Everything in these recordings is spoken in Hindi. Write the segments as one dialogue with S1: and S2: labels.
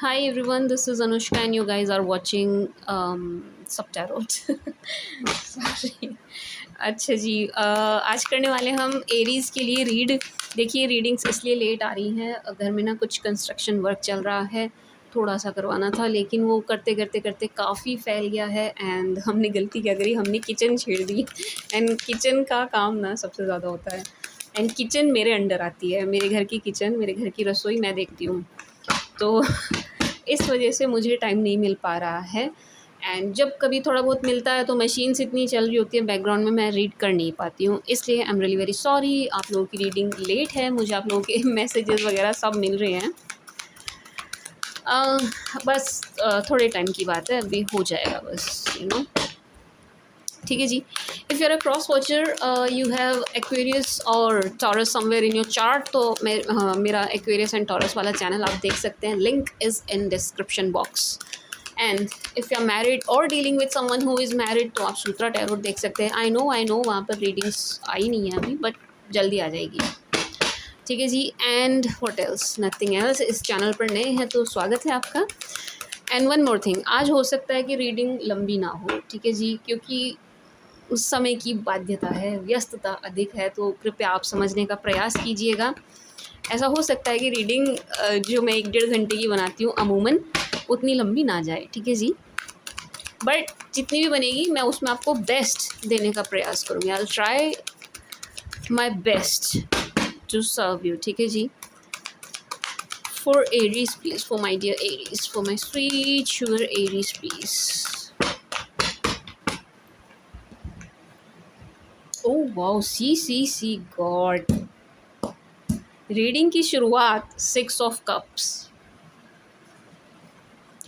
S1: Hi everyone, this is Anushka and you guys are watching Subtarot. Sorry. अच्छा जी, आज करने वाले हम एरीज के लिए रीड। देखिए रीडिंग्स इसलिए लेट आ रही हैं, घर में ना कुछ कंस्ट्रक्शन वर्क चल रहा है, थोड़ा सा करवाना था लेकिन वो करते करते करते काफ़ी फैल गया है। एंड हमने गलती क्या करी, हमने किचन छेड़ दी। एंड किचन का काम ना सबसे ज़्यादा होता है। एंड किचन मेरे अंडर आती है, मेरे घर की किचन, मेरे घर की रसोई मैं देखती हूँ। तो इस वजह से मुझे टाइम नहीं मिल पा रहा है। एंड जब कभी थोड़ा बहुत मिलता है तो मशीन्स इतनी चल रही होती है बैकग्राउंड में, मैं रीड कर नहीं पाती हूँ, इसलिए आई एम रियली वेरी सॉरी। आप लोगों की रीडिंग लेट है, मुझे आप लोगों के मैसेजेस वगैरह सब मिल रहे हैं। बस थोड़े टाइम की बात है, अभी हो जाएगा बस ठीक है जी। If you are a cross watcher, you have Aquarius और Taurus somewhere in your chart, तो मेरा एक्वेरियस एंड टॉरस वाला चैनल आप देख सकते हैं, link is in description box. And if you are married और dealing with someone who is married तो आप सूत्रा टैरोट देख सकते हैं। आई नो वहाँ पर रीडिंग्स आई नहीं है अभी, बट जल्दी आ जाएगी। ठीक है जी। And what else, nothing else. इस चैनल पर नए हैं तो स्वागत है आपका। एंड वन मोर थिंग, आज हो सकता है कि रीडिंग लंबी ना हो, ठीक है जी, क्योंकि उस समय की बाध्यता है, व्यस्तता अधिक है, तो कृपया आप समझने का प्रयास कीजिएगा। ऐसा हो सकता है कि रीडिंग जो मैं 1 डेढ़ घंटे की बनाती हूँ अमूमन उतनी लंबी ना जाए, ठीक है जी। बट जितनी भी बनेगी मैं उसमें आपको बेस्ट देने का प्रयास करूँगी। I will try my best to serve you, ठीक है जी। For Aries please, for my dear Aries, for my sweet sugar Aries please. Oh wow, see God. Reading की शुरुआत 6 of cups,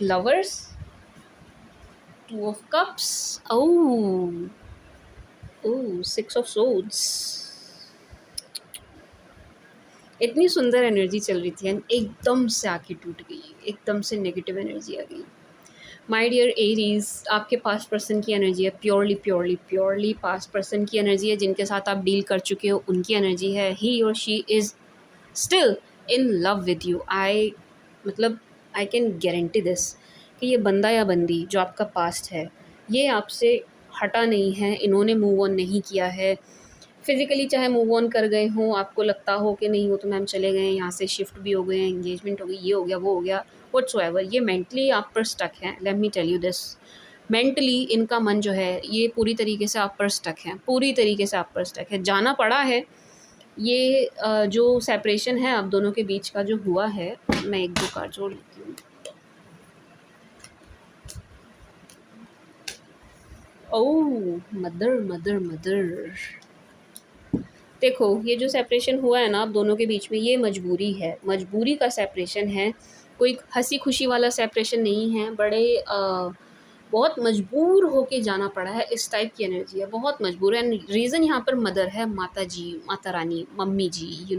S1: lovers, 2 of cups, oh oh 6 of swords. इतनी सुंदर एनर्जी चल रही थी एंड एकदम से आके टूट गई, एकदम से नेगेटिव एनर्जी आ गई। माय डियर एरीज, आपके पास्ट पर्सन की एनर्जी है, purely purely purely past person की एनर्जी है, जिनके साथ आप डील कर चुके हो उनकी एनर्जी है। ही और she is still in love with you. मतलब आई कैन गारंटी दिस कि ये बंदा या बंदी जो आपका पास्ट है, ये आपसे हटा नहीं है, इन्होंने मूव ऑन नहीं किया है। फिज़िकली चाहे मूव ऑन कर गए हों, आपको लगता हो कि नहीं वो तो मैम चले गए हैं, यहाँ से शिफ्ट भी हो गए हैं, एंगेजमेंट हो गई, ये हो गया वो हो गया, व्हाट्सोएवर, ये मेंटली आप पर स्टक हैं। Let me tell you this, mentally इनका मन जो है ये पूरी तरीके से आप पर स्टक है, पूरी तरीके से आप पर स्टक है। जाना पड़ा है ये जो सेपरेशन है आप दोनों के बीच का जो हुआ है। मैं 1-2 कार्ड जोड़ लेती हूँ। ओह मदर मदर मदर, देखो ये जो सेपरेशन हुआ है ना आप दोनों के बीच में, ये मजबूरी है, मजबूरी का सेपरेशन है, कोई हंसी खुशी वाला सेपरेशन नहीं है। बड़े बहुत मजबूर होके जाना पड़ा है, इस टाइप की एनर्जी है, बहुत मजबूर है। एंड रीज़न यहाँ पर मदर है, माता जी, माता रानी, मम्मी जी,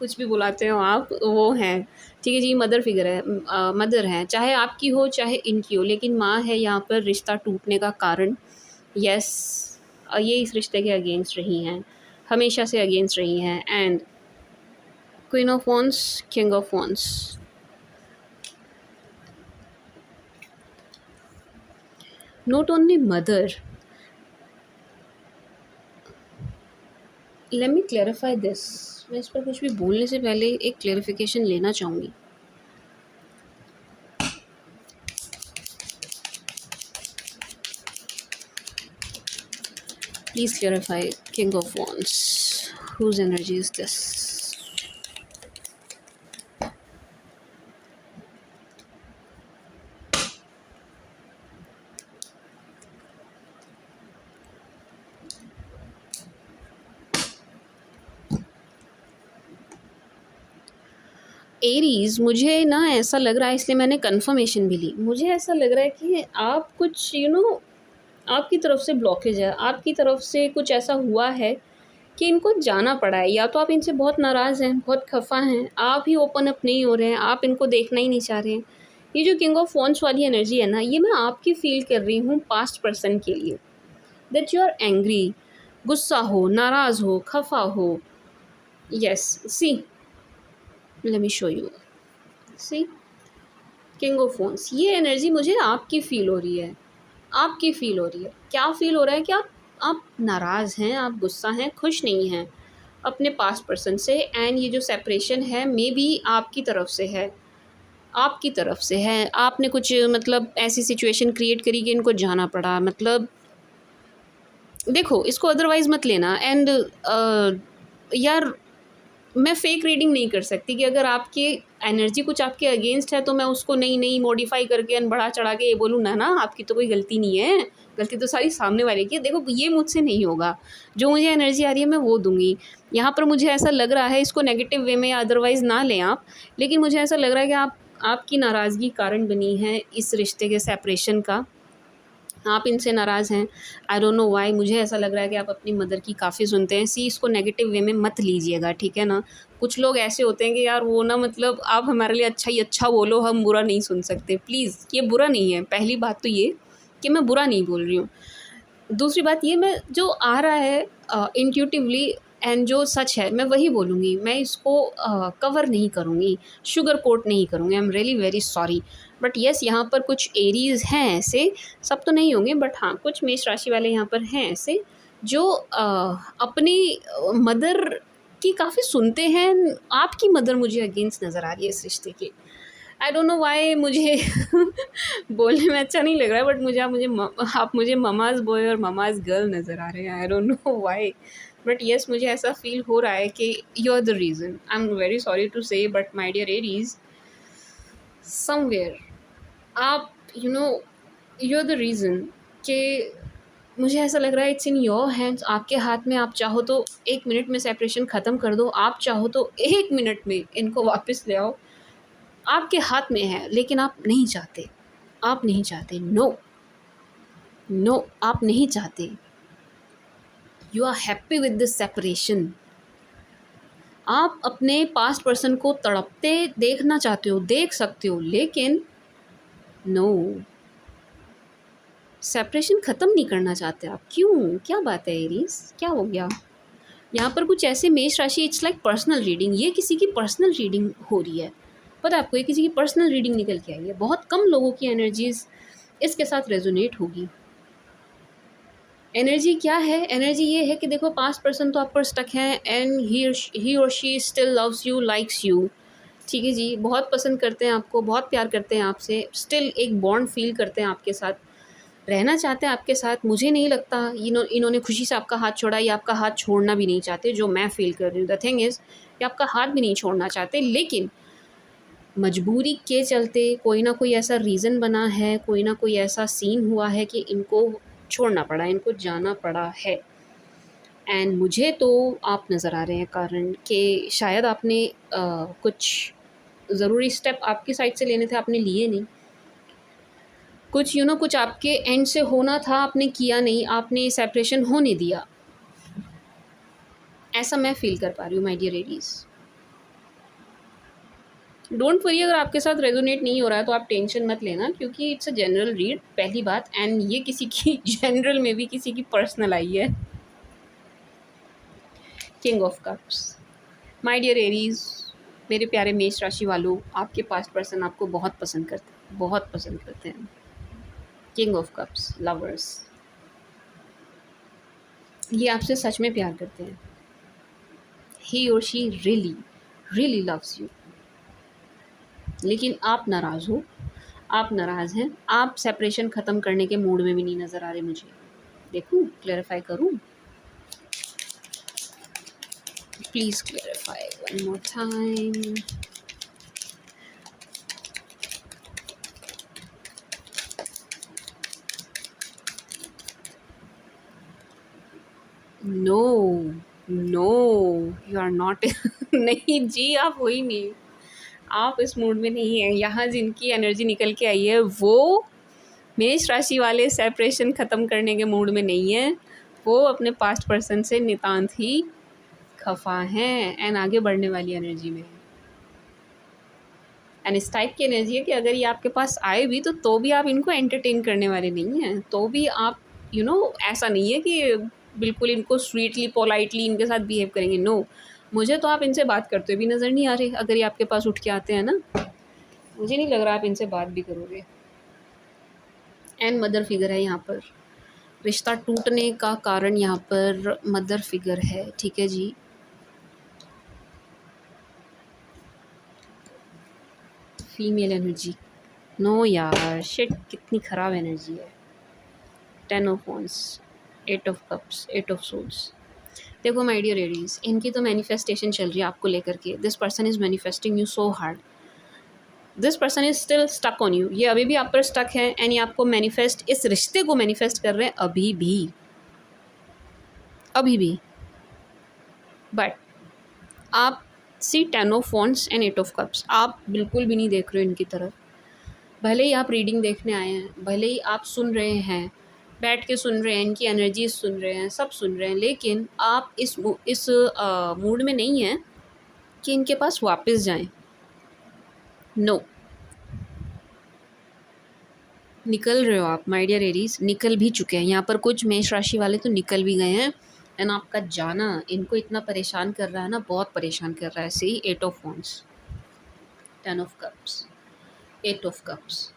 S1: कुछ भी बुलाते हो आप, वो हैं, ठीक है जी। मदर फिगर है, मदर हैं, चाहे आपकी हो चाहे इनकी हो, लेकिन माँ है यहाँ पर रिश्ता टूटने का कारण। यस, ये इस रिश्ते के अगेंस्ट रही हैं, हमेशा से अगेंस्ट रही हैं। And queen of wands, king of wands, not only mother. Let me clarify this, मैं इस पर कुछ भी बोलने से पहले एक क्लेरिफिकेशन लेना चाहूँगी। Please clarify king of wands, whose energy is this? Aries, मुझे ना ऐसा लग रहा है, इसलिए मैंने कंफर्मेशन भी ली, मुझे ऐसा लग रहा है कि आप कुछ आपकी तरफ से ब्लॉकेज है, आपकी तरफ से कुछ ऐसा हुआ है कि इनको जाना पड़ा है। या तो आप इनसे बहुत नाराज़ हैं, बहुत खफ़ा हैं, आप ही ओपन अप नहीं हो रहे हैं, आप इनको देखना ही नहीं चाह रहे हैं। ये जो किंग ऑफ वॉन्ड्स वाली एनर्जी है ना, ये मैं आपकी फ़ील कर रही हूँ पास्ट पर्सन के लिए, दैट यू आर एंग्री, गुस्सा हो, नाराज़ हो, खफ़ा हो। Yes, see, let me show you, see, king of फोन्स, ये एनर्जी मुझे आपकी फ़ील हो रही है, आपकी फ़ील हो रही है। क्या फ़ील हो रहा है कि आप नाराज़ हैं, आप गुस्सा हैं, खुश नहीं हैं अपने पास्ट पर्सन से, एंड ये जो सेपरेशन है मे बी आपकी तरफ से है, आपकी तरफ से है। आपने कुछ मतलब ऐसी सिचुएशन क्रिएट करी कि इनको जाना पड़ा। मतलब देखो, इसको अदरवाइज़ मत लेना। एंड यार, मैं फ़ेक रीडिंग नहीं कर सकती कि अगर आपकी एनर्जी कुछ आपके अगेंस्ट है तो मैं उसको नहीं मॉडिफ़ाई करके एंड बढ़ा चढ़ा के ये बोलूँ, ना ना आपकी तो कोई गलती नहीं है, गलती तो सारी सामने वाले की है। देखो, ये मुझसे नहीं होगा। जो मुझे एनर्जी आ रही है मैं वो दूँगी। यहाँ पर मुझे ऐसा लग रहा है, इसको नेगेटिव वे में या अदरवाइज़ ना लें आप, लेकिन मुझे ऐसा लग रहा है कि आपकी नाराज़गी कारण बनी है इस रिश्ते के सेपरेशन का। आप इनसे नाराज़ हैं। आई डोंट नो व्हाई, मुझे ऐसा लग रहा है कि आप अपनी मदर की काफ़ी सुनते हैं। सी, इसको नेगेटिव वे में मत लीजिएगा, ठीक है ना? कुछ लोग ऐसे होते हैं कि यार वो ना, मतलब आप हमारे लिए अच्छा ही अच्छा बोलो, हम बुरा नहीं सुन सकते। प्लीज़, ये बुरा नहीं है। पहली बात तो ये कि मैं बुरा नहीं बोल रही हूँ। दूसरी बात ये, मैं जो आ रहा है इंट्यूटिवली एंड जो सच है मैं वही बोलूँगी। मैं इसको कवर नहीं करूँगी, शुगर कोट नहीं करूँगी। आई am really very sorry, but yes, यहाँ पर कुछ एरीज़ हैं ऐसे, सब तो नहीं होंगे बट हाँ, कुछ मेष राशि वाले यहाँ पर हैं ऐसे जो अपनी मदर की काफ़ी सुनते हैं। आपकी मदर मुझे अगेंस्ट नज़र आ रही है इस रिश्ते के। आई डोंट नो व्हाई, मुझे बोलने में अच्छा नहीं लग रहा है, बट आप मुझे ममाज़ बॉय और ममाज़ गर्ल नज़र आ रहे हैं। I don't know why, but yes, मुझे ऐसा फ़ील हो रहा है कि you are the reason. I am very sorry to say, but my dear Aries, somewhere आप यू आर द रीज़न कि मुझे ऐसा लग रहा है इट्स इन योर हैंड्स, आपके हाथ में। आप चाहो तो 1 मिनट में सेपरेशन ख़त्म कर दो, आप चाहो तो 1 मिनट में इनको वापस ले आओ। आपके हाथ में है, लेकिन आप नहीं चाहते। आप नहीं चाहते। नो, नो, आप नहीं चाहते। You are happy with this separation. आप अपने पास्ट पर्सन को तड़पते देखना चाहते हो, देख सकते हो, लेकिन नो, सेपरेशन ख़त्म नहीं करना चाहते आप। क्यों? क्या बात है एरीज़, क्या हो गया? यहाँ पर कुछ ऐसे मेष राशि, इट्स लाइक पर्सनल रीडिंग। ये किसी की पर्सनल रीडिंग हो रही है। पता है आपको, ये किसी की पर्सनल रीडिंग निकल के आई है। बहुत कम लोगों की एनर्जीज़ इसके साथ रेजोनेट होगी। एनर्जी क्या है? एनर्जी ये है कि देखो, पास्ट पर्सन तो आप पर स्टक हैं एंड ही और she still loves you, likes you. ठीक है जी, बहुत पसंद करते हैं आपको, बहुत प्यार करते हैं आपसे, स्टिल एक बॉन्ड फील करते हैं आपके साथ, रहना चाहते हैं आपके साथ। मुझे नहीं लगता इन्होंने खुशी से आपका हाथ छोड़ा, या आपका हाथ छोड़ना भी नहीं चाहते, जो मैं फ़ील कर रही हूँ। द थिंग इज़ कि आपका हाथ भी नहीं छोड़ना चाहते, लेकिन मजबूरी के चलते कोई ना कोई ऐसा रीज़न बना है, कोई ना कोई ऐसा सीन हुआ है कि इनको छोड़ना पड़ा, इनको जाना पड़ा है। एंड मुझे तो आप नज़र आ रहे हैं कारण कि शायद आपने कुछ ज़रूरी स्टेप आपकी साइड से लेने थे, आपने लिए नहीं। कुछ कुछ आपके एंड से होना था, आपने किया नहीं, आपने सेपरेशन होने दिया। ऐसा मैं फ़ील कर पा रही हूँ my dear ladies. Don't worry, अगर आपके साथ रेजोनेट नहीं हो रहा है तो आप टेंशन मत लेना, क्योंकि इट्स अ जनरल रीड, पहली बात। एंड ये किसी की जनरल में भी किसी की पर्सनल आई है। King of cups, my dear Aries, मेरे प्यारे मेष राशि वालों, आपके पास्ट पर्सन आपको बहुत पसंद करते हैं, बहुत पसंद करते हैं। किंग ऑफ कप्स, लवर्स, ये आपसे सच में प्यार करते हैं। ही और she really really loves you, लेकिन आप नाराज़ हो, आप नाराज़ हैं। आप सेपरेशन ख़त्म करने के मूड में भी नहीं नज़र आ रहे मुझे। देखूँ, क्लैरिफाई करूँ? Please clarify one more time. No, no, you are not नहीं जी, आप हो ही नहीं। आप इस मूड में नहीं हैं। यहाँ जिनकी एनर्जी निकल के आई है वो मेष राशि वाले सेपरेशन ख़त्म करने के मूड में नहीं है। वो अपने पास्ट पर्सन से नितांत ही खफा हैं एंड आगे बढ़ने वाली एनर्जी में है। एंड इस टाइप की एनर्जी है कि अगर ये आपके पास आए भी तो भी आप इनको एंटरटेन करने वाले नहीं हैं। तो भी आप ऐसा नहीं है कि बिल्कुल इनको स्वीटली पोलाइटली इनके साथ बिहेव करेंगे। नो, मुझे तो आप इनसे बात करते हुए भी नज़र नहीं आ रहे, अगर ये आपके पास उठ के आते हैं ना। मुझे नहीं लग रहा आप इनसे बात भी करोगे। एंड मदर फिगर है यहाँ पर, रिश्ता टूटने का कारण यहाँ पर मदर फिगर है, ठीक है जी। फीमेल एनर्जी, नो यार, शिट, कितनी ख़राब एनर्जी है। 10 of wands, 8 of cups, 8 of swords. देखो माय डियर एरीज, इनकी तो मैनिफेस्टेशन चल रही है आपको लेकर के। This person is manifesting you so hard, this person is still stuck on you. ये अभी भी आप पर स्टक है एंड ये आपको मैनिफेस्ट, इस रिश्ते को मैनिफेस्ट कर रहे हैं अभी भी, अभी भी। बट आप सी 10 of wands and 8 of cups, आप बिल्कुल भी नहीं देख रहे हो इनकी तरफ। भले ही आप रीडिंग देखने आए हैं, भले ही आप सुन रहे हैं, बैठ के सुन रहे हैं, इनकी एनर्जीज सुन रहे हैं, सब सुन रहे हैं, लेकिन आप इस मूड में नहीं हैं कि इनके पास वापस जाएं। नो, निकल रहे हो आप माय डियर एरीज, निकल भी चुके हैं। यहाँ पर कुछ मेष राशि वाले तो निकल भी गए हैं एंड आपका जाना इनको इतना परेशान कर रहा है ना, बहुत परेशान कर रहा है। सी 8 of wands, 10 of cups, 8 of cups.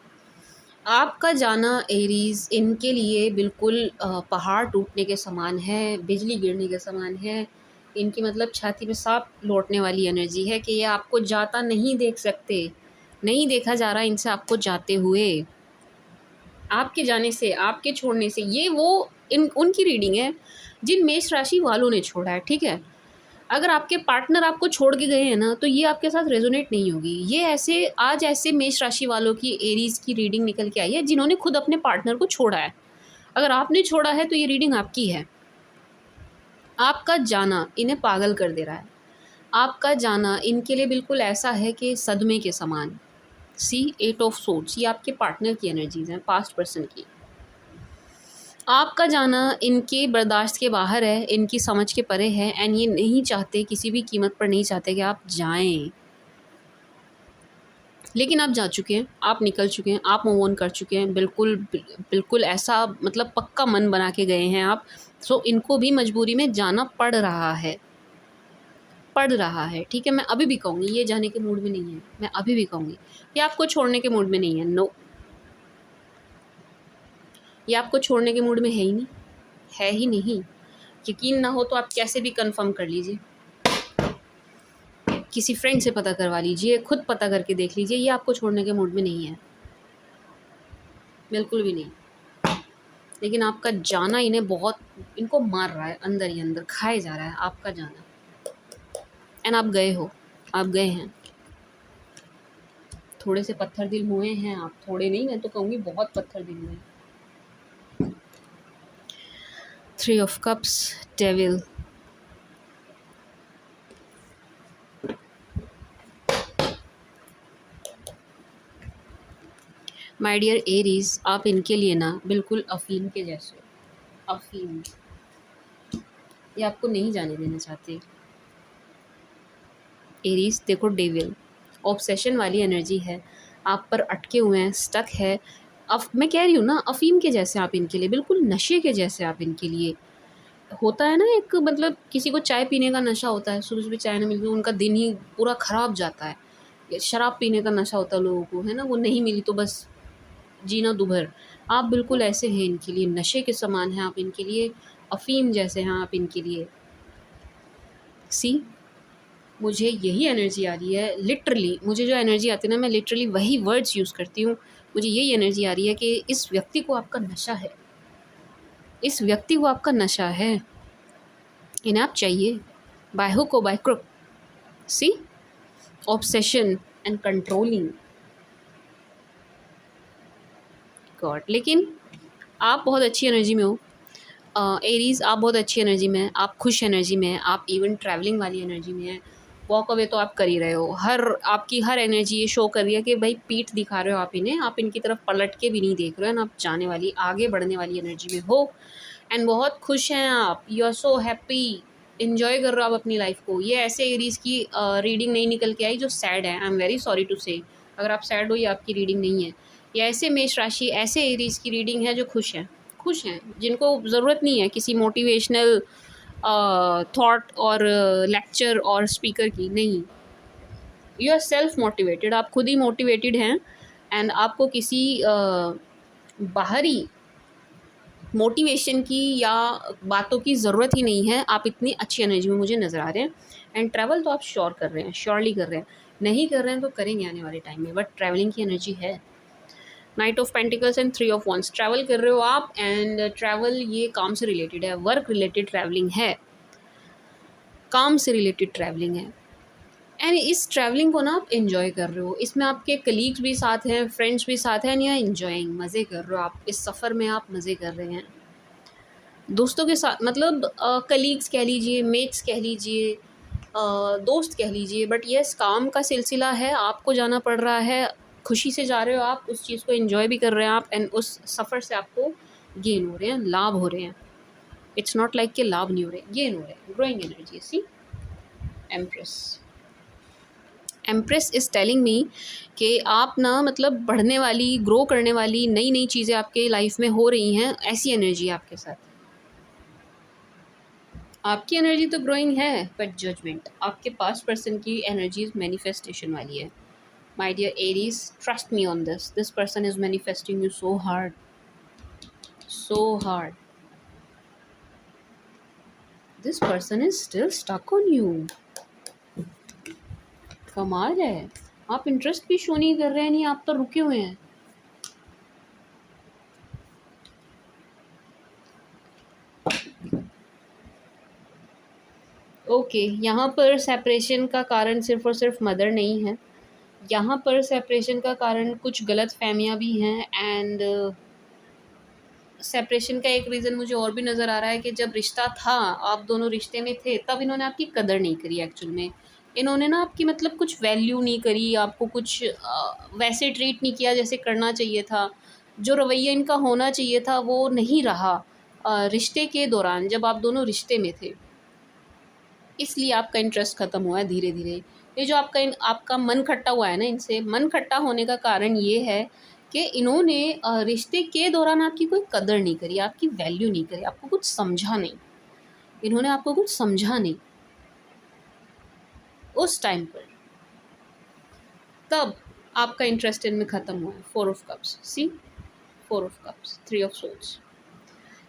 S1: आपका जाना एरीज इनके लिए बिल्कुल पहाड़ टूटने के समान है, बिजली गिरने के समान है। इनकी मतलब छाती में सांप लौटने वाली एनर्जी है कि ये आपको जाता नहीं देख सकते, नहीं देखा जा रहा इनसे आपको जाते हुए। आपके जाने से, आपके छोड़ने से, ये वो उनकी रीडिंग है जिन मेष राशि वालों ने छोड़ा है, ठीक है। अगर आपके पार्टनर आपको छोड़ के गए हैं ना, तो ये आपके साथ रेजोनेट नहीं होगी। ये ऐसे, आज ऐसे मेष राशि वालों की एरीज की रीडिंग निकल के आई है जिन्होंने खुद अपने पार्टनर को छोड़ा है। अगर आपने छोड़ा है तो ये रीडिंग आपकी है। आपका जाना इन्हें पागल कर दे रहा है। आपका जाना इनके लिए बिल्कुल ऐसा है कि सदमे के समान। सी 8 ऑफ सोर्ड्स, ये आपके पार्टनर की एनर्जीज हैं, पास्ट पर्सन की। आपका जाना इनके बर्दाश्त के बाहर है, इनकी समझ के परे है एंड ये नहीं चाहते, किसी भी कीमत पर नहीं चाहते कि आप जाएं। लेकिन आप जा चुके हैं, आप निकल चुके हैं, आप मूव ऑन कर चुके हैं, बिल्कुल बिल्कुल ऐसा मतलब पक्का मन बना के गए हैं आप। सो इनको भी मजबूरी में जाना पड़ रहा है, पड़ रहा है, ठीक है। मैं अभी भी कहूँगी ये जाने के मूड में नहीं है, मैं अभी भी कहूँगी ये आपको छोड़ने के मूड में नहीं है। नो, ये आपको छोड़ने के मूड में है ही नहीं, है ही नहीं। यकीन ना हो तो आप कैसे भी कंफर्म कर लीजिए, किसी फ्रेंड से पता करवा लीजिए, खुद पता करके देख लीजिए, ये आपको छोड़ने के मूड में नहीं है, बिल्कुल भी नहीं। लेकिन आपका जाना इन्हें बहुत, इनको मार रहा है, अंदर ही अंदर खाए जा रहा है आपका जाना। एंड आप गए हो, आप गए हैं, थोड़े से पत्थर दिल हुए हैं आप, थोड़े नहीं, मैं तो कहूँगी बहुत पत्थर दिल हुए हैं। 3 of cups, devil, my dear Aries, आप इनके लिए ना बिल्कुल अफीम के जैसे हो, अफीम। ये आपको नहीं जाने देना चाहते। एरीज देखो, डेविल ऑब्सेशन वाली एनर्जी है, आप पर अटके हुए हैं, स्टक है। मैं कह रही हूँ ना, अफीम के जैसे आप इनके लिए, बिल्कुल नशे के जैसे आप इनके लिए। होता है ना एक, मतलब किसी को चाय पीने का नशा होता है, सुबह सुबह चाय ना मिलती उनका दिन ही पूरा ख़राब जाता है। शराब पीने का नशा होता है लोगों को, है ना, वो नहीं मिली तो बस जीना दुभर। आप बिल्कुल ऐसे हैं इनके लिए, नशे के समान हैं आप इनके लिए, अफीम जैसे हैं आप इनके लिए। सी, मुझे यही एनर्जी आ रही है, लिटरली मुझे जो एनर्जी आती है ना, मैं लिटरली वही वर्ड्स यूज़ करती हूँ। मुझे यही एनर्जी आ रही है कि इस व्यक्ति को आपका नशा है, इस व्यक्ति को आपका नशा है, इन्हें आप चाहिए, बाय हुक और by crook. See, obsession and controlling, god. लेकिन आप बहुत अच्छी एनर्जी में हो एरीज, आप बहुत अच्छी एनर्जी में हैं, आप खुश एनर्जी में हैं, आप इवन ट्रैवलिंग वाली एनर्जी में हैं। वॉक अवे तो आप कर ही रहे हो, आपकी हर एनर्जी ये शो कर रही है कि भाई पीठ दिखा रहे हो आप इन्हें, आप इनकी तरफ पलट के भी नहीं देख रहे हो ना, आप जाने वाली, आगे बढ़ने वाली एनर्जी में हो एंड बहुत खुश हैं आप। You are so happy, enjoy कर रहे हो आप अपनी लाइफ को। ये ऐसे एरीज की रीडिंग नहीं निकल के आई जो सैड है, I am very sorry to say. अगर आप सैड हो, ये आपकी रीडिंग नहीं है। ये ऐसे मेष राशि, ऐसे एरीज की रीडिंग है जो खुश हैं, खुश हैं, जिनको ज़रूरत नहीं है किसी मोटिवेशनल थॉट और लेक्चर और स्पीकर की, नहीं। यू आर सेल्फ मोटिवेटेड, आप खुद ही मोटिवेटेड हैं एंड आपको किसी बाहरी मोटिवेशन की या बातों की ज़रूरत ही नहीं है। आप इतनी अच्छी एनर्जी में मुझे नज़र आ रहे हैं एंड ट्रैवल तो आप श्योर कर रहे हैं, श्योरली कर रहे हैं। नहीं कर रहे हैं तो करेंगे आने वाले टाइम में, बट ट्रैवलिंग की एनर्जी है। Knight of pentacles and three of wands, travel कर रहे हो आप एंड ट्रैवल ये काम से रिलेटेड है, वर्क रिलेटेड ट्रैवलिंग है, काम से रिलेटेड ट्रैवलिंग है एंड इस ट्रैवलिंग को ना आप इन्जॉय कर रहे हो। इसमें आपके कलीग्स भी साथ हैं, फ्रेंड्स भी साथ हैं एंड यू आर इन्जॉइंग, मज़े कर रहे हो आप इस सफ़र में, आप मज़े कर रहे हैं दोस्तों के साथ, मतलब कलीग्स कह लीजिए, मेट्स कह लीजिए, दोस्त कह लीजिए, बट यस काम का सिलसिला है, आपको जाना पड़ रहा है, खुशी से जा रहे हो आप, उस चीज़ को एंजॉय भी कर रहे हैं आप एंड उस सफ़र से आपको गेन हो रहे हैं, लाभ हो रहे हैं। इट्स नॉट लाइक कि लाभ नहीं हो रहे, गेन हो रहे हैं, growing energy. See empress, empress is telling me कि आप ना मतलब बढ़ने वाली, ग्रो करने वाली नई नई चीज़ें आपके लाइफ में हो रही हैं, ऐसी एनर्जी है आपके साथ। आपकी एनर्जी तो ग्रोइंग है, बट जजमेंट, आपके पास्ट पर्सन की एनर्जी मैनिफेस्टेशन वाली है। My dear Aries, trust me on this, this person is manifesting you so hard, so hard. This person is still stuck on you. कमाल है, आप इंटरेस्ट भी शो नहीं कर रहे हैं, नहीं आप तो रुके हुए हैं। ओके यहाँ पर सेपरेशन का कारण सिर्फ और सिर्फ मदर नहीं है, यहाँ पर सेपरेशन का कारण कुछ गलत फहमियाँ भी हैं एंड सेपरेशन का एक रीज़न मुझे और भी नज़र आ रहा है कि जब रिश्ता था, आप दोनों रिश्ते में थे, तब इन्होंने आपकी कदर नहीं करी एक्चुअल में। इन्होंने ना आपकी मतलब कुछ वैल्यू नहीं करी, आपको कुछ वैसे ट्रीट नहीं किया जैसे करना चाहिए था। जो रवैया इनका होना चाहिए था वो नहीं रहा रिश्ते के दौरान, जब आप दोनों रिश्ते में थे। इसलिए आपका इंटरेस्ट ख़त्म हुआ है धीरे धीरे। ये जो आपका मन खट्टा हुआ है ना इनसे, मन खट्टा होने का कारण ये है कि इन्होंने रिश्ते के दौरान आपकी कोई कदर नहीं करी, आपकी वैल्यू नहीं करी, आपको कुछ समझा नहीं, इन्होंने आपको कुछ समझा नहीं उस टाइम पर, तब आपका इंटरेस्ट इनमें ख़त्म हुआ है। Four of cups, see four of cups, three of swords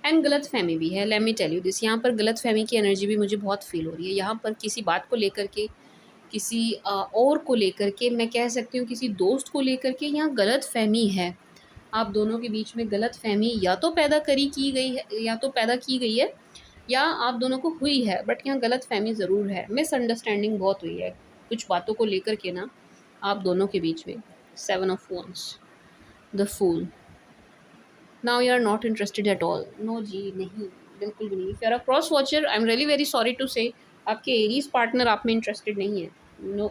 S1: and गलत फहमी भी है। लेट मी टेल यू दिस, यहाँ पर गलत फहमी की एनर्जी भी मुझे बहुत फील हो रही है। यहाँ पर किसी बात को लेकर के, किसी और को लेकर के, मैं कह सकती हूँ किसी दोस्त को लेकर के यहाँ गलत फहमी है। आप दोनों के बीच में गलत फहमी या तो पैदा की गई है, या तो पैदा की गई है, या आप दोनों को हुई है, बट यहाँ गलत फहमी ज़रूर है, मिसअंडरस्टैंडिंग बहुत हुई है कुछ बातों को लेकर के ना आप दोनों के बीच में। Seven of wands, the fool, now you are not interested at all. No जी, नहीं, बिल्कुल भी नहीं। If you are a cross watcher, I am really very sorry to say, आपके एरीज पार्टनर आप में इंटरेस्टेड नहीं है। नो,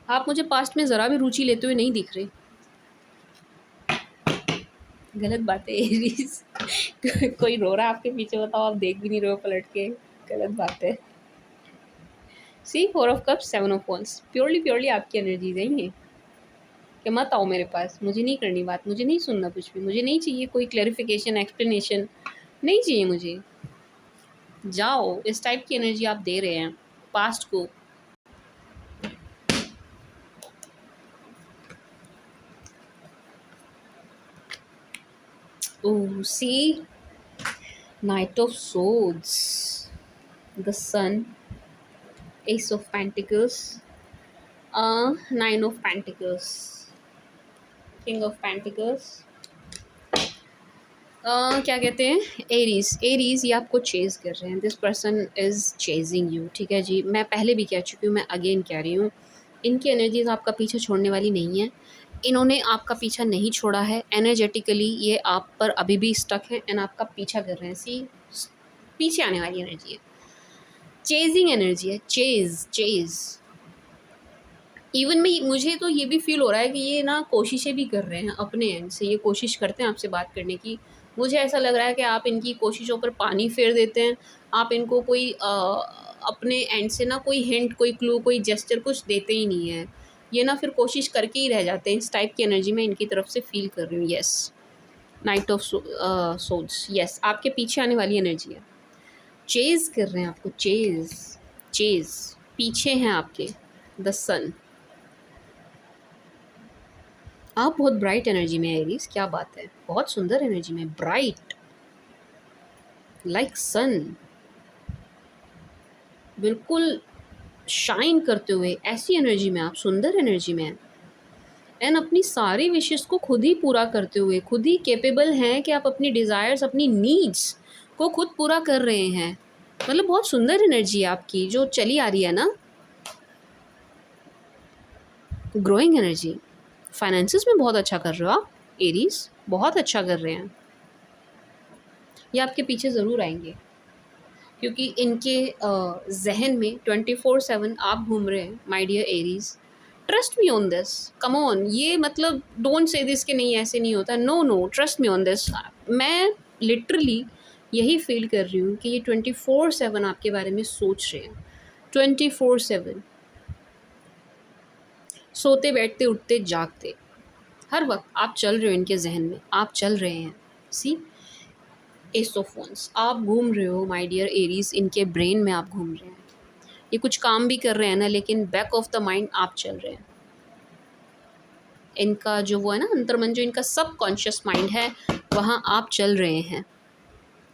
S1: आप मुझे पास्ट में ज़रा भी रुचि लेते हुए नहीं दिख रहे। गलत बात है एरीज। कोई रो रहा है आपके पीछे, बताओ, आप देख भी नहीं रहे हो पलट के, गलत बात है। See four of cups, seven of wands, purely purely आपकी एनर्जीज है ये, कि मत आओ मेरे पास, मुझे नहीं करनी बात, मुझे नहीं सुनना कुछ भी, मुझे नहीं चाहिए कोई क्लैरिफिकेशन, एक्सप्लेनेशन नहीं चाहिए मुझे, जाओ। इस टाइप की एनर्जी आप दे रहे हैं पास्ट को। ओह, सी Knight of Swords, the Sun, Ace of Pentacles, Nine of Pentacles, King of Pentacles, क्या कहते हैं, एरीज। एरीज ये आपको चेज कर रहे हैं, this person is chasing you, ठीक है जी। मैं पहले भी कह चुकी हूँ, मैं अगेन कह रही हूँ, इनकी एनर्जीज आपका पीछा छोड़ने वाली नहीं है। इन्होंने आपका पीछा नहीं छोड़ा है, एनर्जेटिकली ये आप पर अभी भी स्टक है एंड आपका पीछा कर रहे हैं। सी, पीछे आने वाली एनर्जी है, चेजिंग एनर्जी है, चेज चेज। इवन में मुझे तो ये भी फील हो रहा है कि ये ना कोशिशें भी कर रहे हैं अपने एंड से, ये कोशिश करते हैं आपसे बात करने की। मुझे ऐसा लग रहा है कि आप इनकी कोशिशों पर पानी फेर देते हैं, आप इनको कोई अपने एंड से ना कोई हिंट, कोई क्लू, कोई जेस्चर कुछ देते ही नहीं है। ये ना फिर कोशिश करके ही रह जाते हैं। इस टाइप की एनर्जी मैं इनकी तरफ से फील कर रही हूँ। Yes, knight of swords, yes, आपके पीछे आने वाली एनर्जी है, चेज़ कर रहे हैं आपको, चेज़ चेज़। पीछे हैं आपके द सन। आप बहुत ब्राइट एनर्जी में है एरीज, क्या बात है, बहुत सुंदर एनर्जी में, ब्राइट लाइक सन, बिल्कुल शाइन करते हुए ऐसी एनर्जी में आप, सुंदर एनर्जी में हैं। एंड अपनी सारी विशेस को खुद ही पूरा करते हुए, खुद ही कैपेबल हैं कि आप अपनी डिज़ायर्स, अपनी नीड्स को खुद पूरा कर रहे हैं। मतलब बहुत सुंदर एनर्जी है आपकी जो चली आ रही है ना। ग्रोइंग एनर्जी, फाइनेंसिस में बहुत अच्छा कर रहे हो आप एरीज, बहुत अच्छा कर रहे हैं। ये आपके पीछे ज़रूर आएंगे क्योंकि इनके जहन में 24/7 आप घूम रहे हैं my dear Aries. Trust me on this, come on, ये मतलब डोंट से दिस कि नहीं ऐसे नहीं होता, no no, trust me on this. मैं लिटरली यही फील कर रही हूँ कि ये 24/7 आपके बारे में सोच रहे हैं, 24/7, सोते बैठते उठते जागते, हर वक्त आप चल रहे हो इनके जहन में, आप चल रहे हैं। सी, एस ऑफ वंस, आप घूम रहे हो माय डियर एरीज, इनके ब्रेन में आप घूम रहे हैं। ये कुछ काम भी कर रहे हैं ना, लेकिन बैक ऑफ द माइंड आप चल रहे हैं। इनका जो वो है ना अंतर्मन, जो इनका सब कॉन्शियस माइंड है, वहाँ आप चल रहे हैं।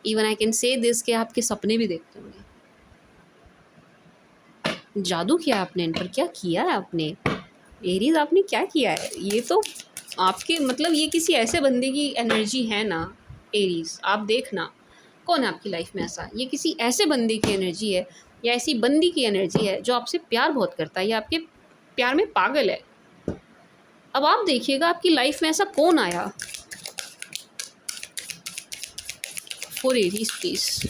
S1: Even I can say this कि आपके सपने भी देखते होंगे। जादू किया आपने इन पर, क्या किया है आपने एरीज, आपने क्या किया है। ये तो आपके मतलब ये किसी ऐसे बंदे की एनर्जी है ना एरीज, आप देखना कौन है आपकी लाइफ में ऐसा, ये किसी ऐसे बंदे की एनर्जी है या ऐसी बंदी की एनर्जी है जो आपसे प्यार बहुत करता है या आपके प्यार में पागल है। अब आप देखिएगा आपकी लाइफ में ऐसा कौन आया। For Aries please,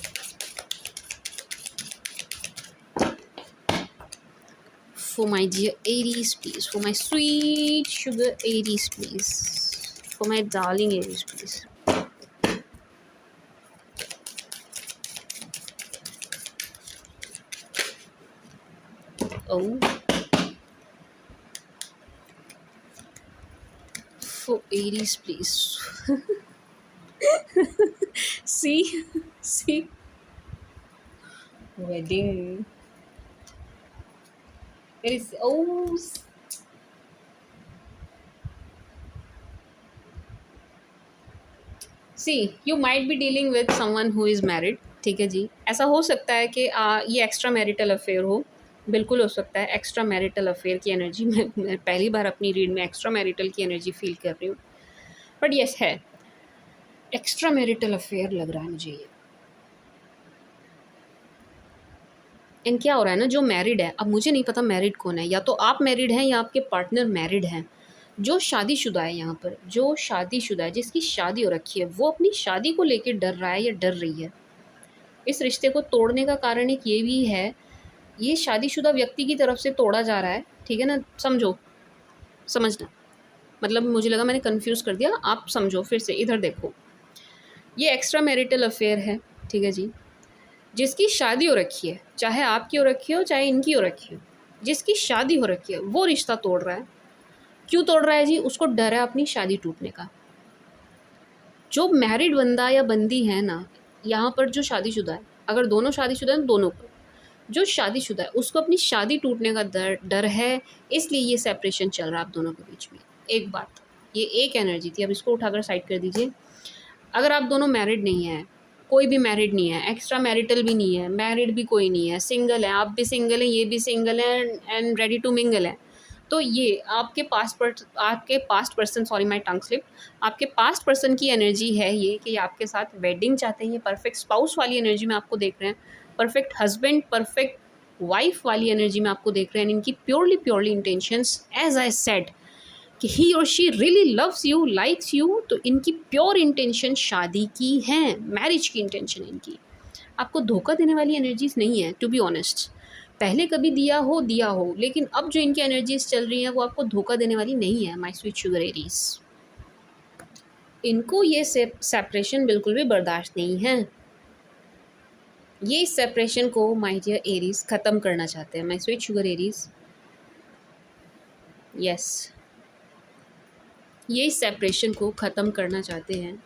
S1: for my dear Aries please, for my sweet sugar Aries please, for my darling Aries please. Oh, for Aries please. See, see, wedding. There is, oh, see you might be dealing with someone who is married. ठीक है जी, ऐसा हो सकता है कि ये एक्स्ट्रा मैरिटल अफेयर हो, बिल्कुल हो सकता है। एक्स्ट्रा मैरिटल अफेयर की एनर्जी मैं पहली बार अपनी रीड में एक्स्ट्रा मैरिटल की एनर्जी फील कर रही हूँ, बट येस है, एक्स्ट्रा मैरिटल अफेयर लग रहा है मुझे ये। एंड क्या हो रहा है ना, जो मैरिड है, अब मुझे नहीं पता मैरिड कौन है, या तो आप मैरिड हैं या आपके पार्टनर मैरिड हैं। जो शादीशुदा है यहाँ पर, जो शादीशुदा है, जिसकी शादी हो रखी है, वो अपनी शादी को लेकर डर रहा है या डर रही है। इस रिश्ते को तोड़ने का कारण एक ये भी है, ये शादीशुदा व्यक्ति की तरफ से तोड़ा जा रहा है। ठीक है ना, समझो, समझना, मतलब मुझे लगा मैंने कंफ्यूज कर दिया, आप समझो फिर से, इधर देखो। ये एक्स्ट्रा मैरिटल अफेयर है, ठीक है जी। जिसकी शादी हो रखी है, चाहे आपकी हो रखी हो चाहे इनकी हो रखी हो, जिसकी शादी हो रखी है वो रिश्ता तोड़ रहा है। क्यों तोड़ रहा है जी? उसको डर है अपनी शादी टूटने का। जो मैरिड बंदा या बंदी है ना, यहाँ पर जो शादीशुदा है, अगर दोनों शादीशुदा हैं, दोनों को, जो शादीशुदा है उसको अपनी शादी टूटने का डर है, इसलिए ये सेपरेशन चल रहा है आप दोनों के बीच में। एक बात, ये एक एनर्जी थी, अब इसको उठाकर साइड कर दीजिए। अगर आप दोनों मैरिड नहीं हैं, कोई भी मैरिड नहीं है, एक्स्ट्रा मैरिटल भी नहीं है, मैरिड भी कोई नहीं है, सिंगल है, आप भी सिंगल हैं, ये भी सिंगल है एंड रेडी टू मिंगल है, तो ये आपके past person, sorry my tongue slip, आपके पास्ट पर्सन की एनर्जी है ये कि आपके साथ वेडिंग चाहते हैं। ये परफेक्ट स्पाउस वाली एनर्जी में आपको देख रहे हैं, परफेक्ट हस्बैंड, परफेक्ट वाइफ वाली एनर्जी में आपको देख रहे हैं। इनकी purely intentions, as I said, कि ही और she really loves you, likes you, तो इनकी प्योर इंटेंशन शादी की हैं, मैरिज की इंटेंशन इनकी। आपको धोखा देने वाली एनर्जीज नहीं है, टू बी ऑनेस्ट। पहले कभी दिया हो, लेकिन अब जो इनकी एनर्जीज चल रही हैं वो आपको धोखा देने वाली नहीं है, माय स्वीट शुगर एरीज। इनको ये सेपरेशन बिल्कुल भी बर्दाश्त नहीं है। ये इस सेपरेशन को माय डियर एरीज ख़त्म करना चाहते हैं, my sweet sugar Aries. Yes, ये इस सेपरेशन को ख़त्म करना चाहते हैं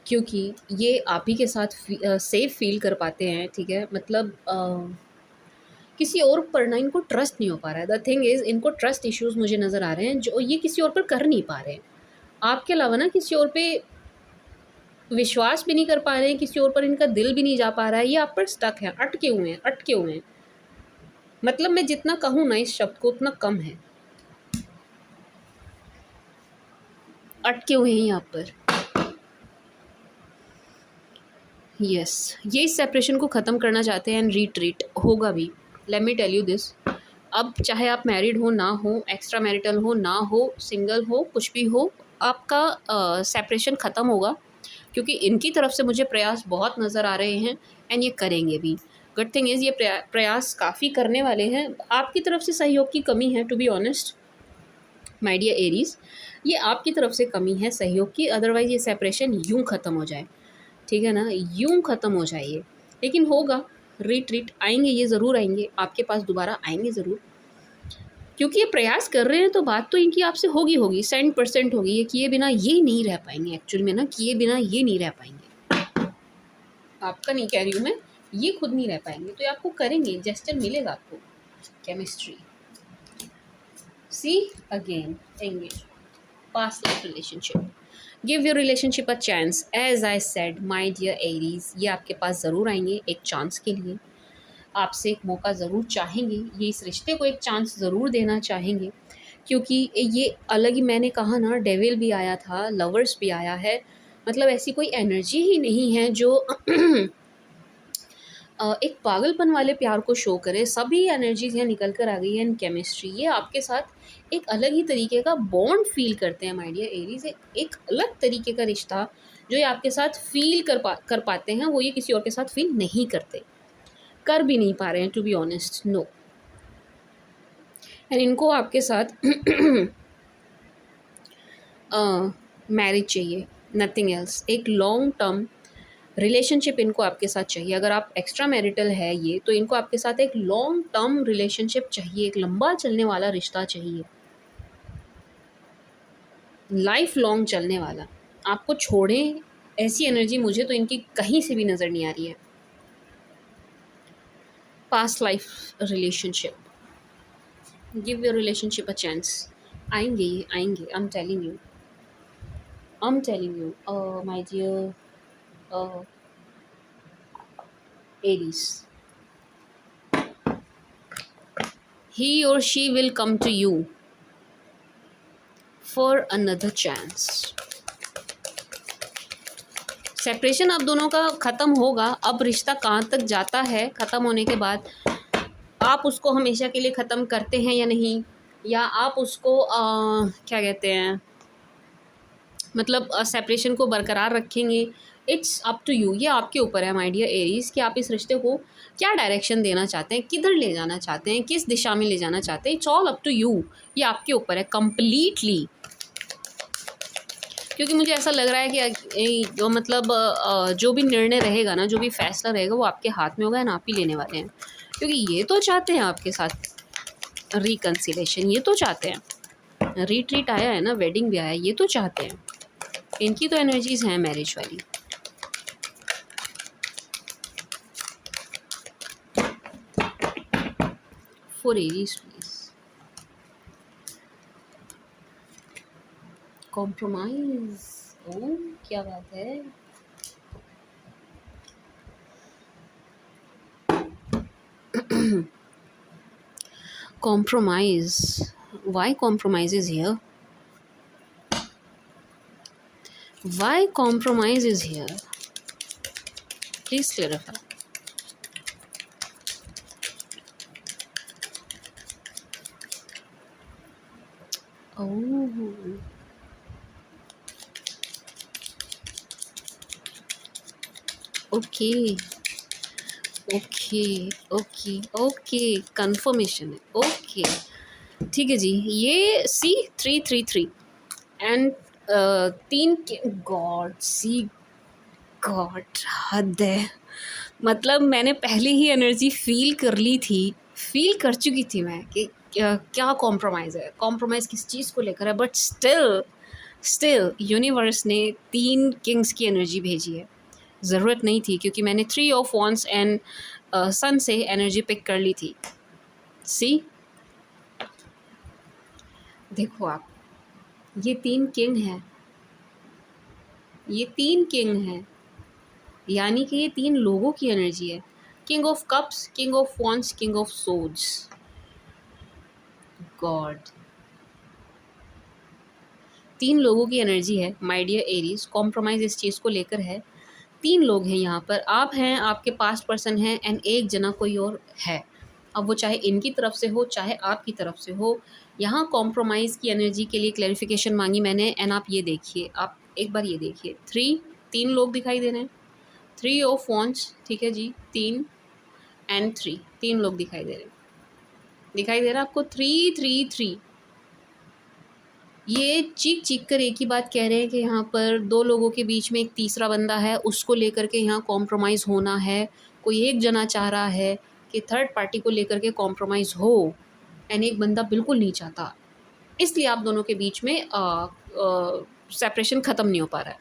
S1: क्योंकि ये आप ही के साथ सेफ फील कर पाते हैं। ठीक है, मतलब किसी और पर ना इनको ट्रस्ट नहीं हो पा रहा है। द थिंग इज़ इनको ट्रस्ट इश्यूज़ मुझे नज़र आ रहे हैं जो ये किसी और पर कर नहीं पा रहे हैं। आपके अलावा ना किसी और पे विश्वास भी नहीं कर पा रहे हैं, किसी और पर इनका दिल भी नहीं जा पा रहा है, ये आप पर स्टक है, अटके हुए हैं, अटके हुए हैं। मतलब मैं जितना कहूँ ना इस शब्द को उतना कम है, अटके हुए हैं यहाँ पर। यस, ये इस सेपरेशन को ख़त्म करना चाहते हैं एंड रीट्रीट होगा भी। Let me tell you this, अब चाहे आप मैरिड हो ना हो, एक्स्ट्रा मैरिटल हो ना हो, सिंगल हो, कुछ भी हो, आपका सेपरेशन ख़त्म होगा, क्योंकि इनकी तरफ से मुझे प्रयास बहुत नज़र आ रहे हैं एंड ये करेंगे भी। गुड थिंग इज़ ये प्रयास काफ़ी करने वाले हैं। आपकी तरफ से सहयोग की कमी है, to be honest my dear Aries, ये आपकी तरफ से कमी है सहयोग की, अदरवाइज़ ये सेपरेशन यूँ ख़त्म हो जाए, ठीक है ना, यूँ ख़त्म हो जाए ये। लेकिन होगा, रिट्रीट आएंगे, ये ज़रूर आएंगे, आपके पास दोबारा आएंगे ज़रूर, क्योंकि ये प्रयास कर रहे हैं तो बात तो इनकी आपसे होगी होगी, 100% होगी। ये किए बिना ये नहीं रह पाएंगे, एक्चुअल में ना किए बिना ये नहीं रह पाएंगे। आपका नहीं कह रही हूँ मैं, ये खुद नहीं रह पाएंगे, तो ये आपको करेंगे, जेस्चर मिलेगा आपको। Chemistry, see again, engage, past life relationship, give your relationship a chance. As I said my dear Aries, ये आपके पास ज़रूर आएंगे एक चांस के लिए, आपसे एक मौका ज़रूर चाहेंगे, ये इस रिश्ते को एक चांस ज़रूर देना चाहेंगे, क्योंकि ये अलग ही, मैंने कहा ना, डेविल भी आया था, लवर्स भी आया है, मतलब ऐसी कोई एनर्जी ही नहीं है जो एक पागलपन वाले प्यार को शो करे। सभी एनर्जीज यहाँ निकल कर आ गई है इन केमिस्ट्री। ये आपके साथ एक अलग ही तरीके का बॉन्ड फील करते हैं माय डियर एरीज, एक अलग तरीके का रिश्ता जो ये आपके साथ फील कर पाते हैं, वो ये किसी और के साथ फील नहीं करते, कर भी नहीं पा रहे हैं, to be honest, no. And इनको आपके साथ मैरिज चाहिए, नथिंग एल्स, एक लॉन्ग टर्म रिलेशनशिप इनको आपके साथ चाहिए। अगर आप एक्स्ट्रा मैरिटल है ये, तो इनको आपके साथ एक लॉन्ग टर्म रिलेशनशिप चाहिए, एक लंबा चलने वाला रिश्ता चाहिए, लाइफ लॉन्ग चलने वाला। आपको छोड़ें ऐसी एनर्जी मुझे तो इनकी कहीं से भी नज़र नहीं आ रही है। Past life relationship, give your relationship a chance, आएंगे ये आएंगे, I am telling you, I am telling you my dear Aries. He or she will come to you for another chance. Separation आप दोनों का ख़त्म होगा। अब रिश्ता कहाँ तक जाता है ख़त्म होने के बाद, आप उसको हमेशा के लिए ख़त्म करते हैं या नहीं, या आप उसको क्या कहते हैं, मतलब सेपरेशन को बरकरार रखेंगे, इट्स अप टू यू। ये आपके ऊपर है माय डियर एरीज कि आप इस रिश्ते को क्या डायरेक्शन देना चाहते हैं, किधर ले जाना चाहते हैं, किस दिशा में ले जाना चाहते हैं, it's all up to you. ये आपके ऊपर है कम्प्लीटली, क्योंकि मुझे ऐसा लग रहा है कि जो मतलब जो भी निर्णय रहेगा ना, जो भी फैसला रहेगा, वो आपके हाथ में होगा एंड आप ही लेने वाले हैं, क्योंकि ये तो चाहते हैं आपके साथ रिकन्सिलेशन, ये तो चाहते हैं, रिट्रीट आया है ना, वेडिंग भी आया है, ये तो चाहते हैं, इनकी तो एनर्जीज हैं मैरिज वाली। फॉर एरीज प्लीज, कॉम्प्रोमाइज, ओ क्या बात है, compromise, why compromise is here, why compromise is here, please clarify. Oh, okay, okay okay okay, confirmation है, ओके ठीक है जी। ये C333 एंड 3 के, गॉड सी, गॉड हद है, मतलब मैंने पहले ही एनर्जी फील कर ली थी, फील कर चुकी थी मैं कि क्या कॉम्प्रोमाइज़ है, कॉम्प्रोमाइज़ किस चीज़ को लेकर है, बट स्टिल यूनिवर्स ने 3 किंग्स की एनर्जी भेजी है। ज़रूरत नहीं थी, क्योंकि मैंने 3 ऑफ वॉन्ड्स एंड सन से एनर्जी पिक कर ली थी, सी, देखो आप, ये 3 किंग हैं, ये 3 किंग हैं, यानी कि ये 3 लोगों की एनर्जी है। King of cups, king of wands, king of swords. God, 3 लोगों की एनर्जी है माय डियर एरीज। कॉम्प्रोमाइज़ इस चीज़ को लेकर है। 3 लोग हैं यहाँ पर, आप हैं, आपके पास्ट पर्सन है, एंड एक जना कोई और है। अब वो चाहे इनकी तरफ से हो, चाहे आपकी तरफ से हो, यहाँ कॉम्प्रोमाइज़ की एनर्जी के लिए क्लैरिफिकेशन मांगी मैंने। एंड आप ये देखिए, आप एक बार ये देखिए, 3 लोग दिखाई दे रहे हैं। 3 ऑफ वॉन्ड्स, ठीक है जी, 3 एंड 3 लोग दिखाई दे रहे हैं। दिखाई दे रहा है आपको? 3 ये चीख चीख कर एक ही बात कह रहे हैं कि यहाँ पर 2 लोगों के बीच में एक तीसरा बंदा है, उसको लेकर के यहाँ कॉम्प्रोमाइज़ होना है। कोई एक जना चाह रहा है कि थर्ड पार्टी को लेकर के कॉम्प्रोमाइज़ हो, एंड एक बंदा बिल्कुल नहीं चाहता। इसलिए आप दोनों के बीच में सेपरेशन ख़त्म नहीं हो पा रहा है।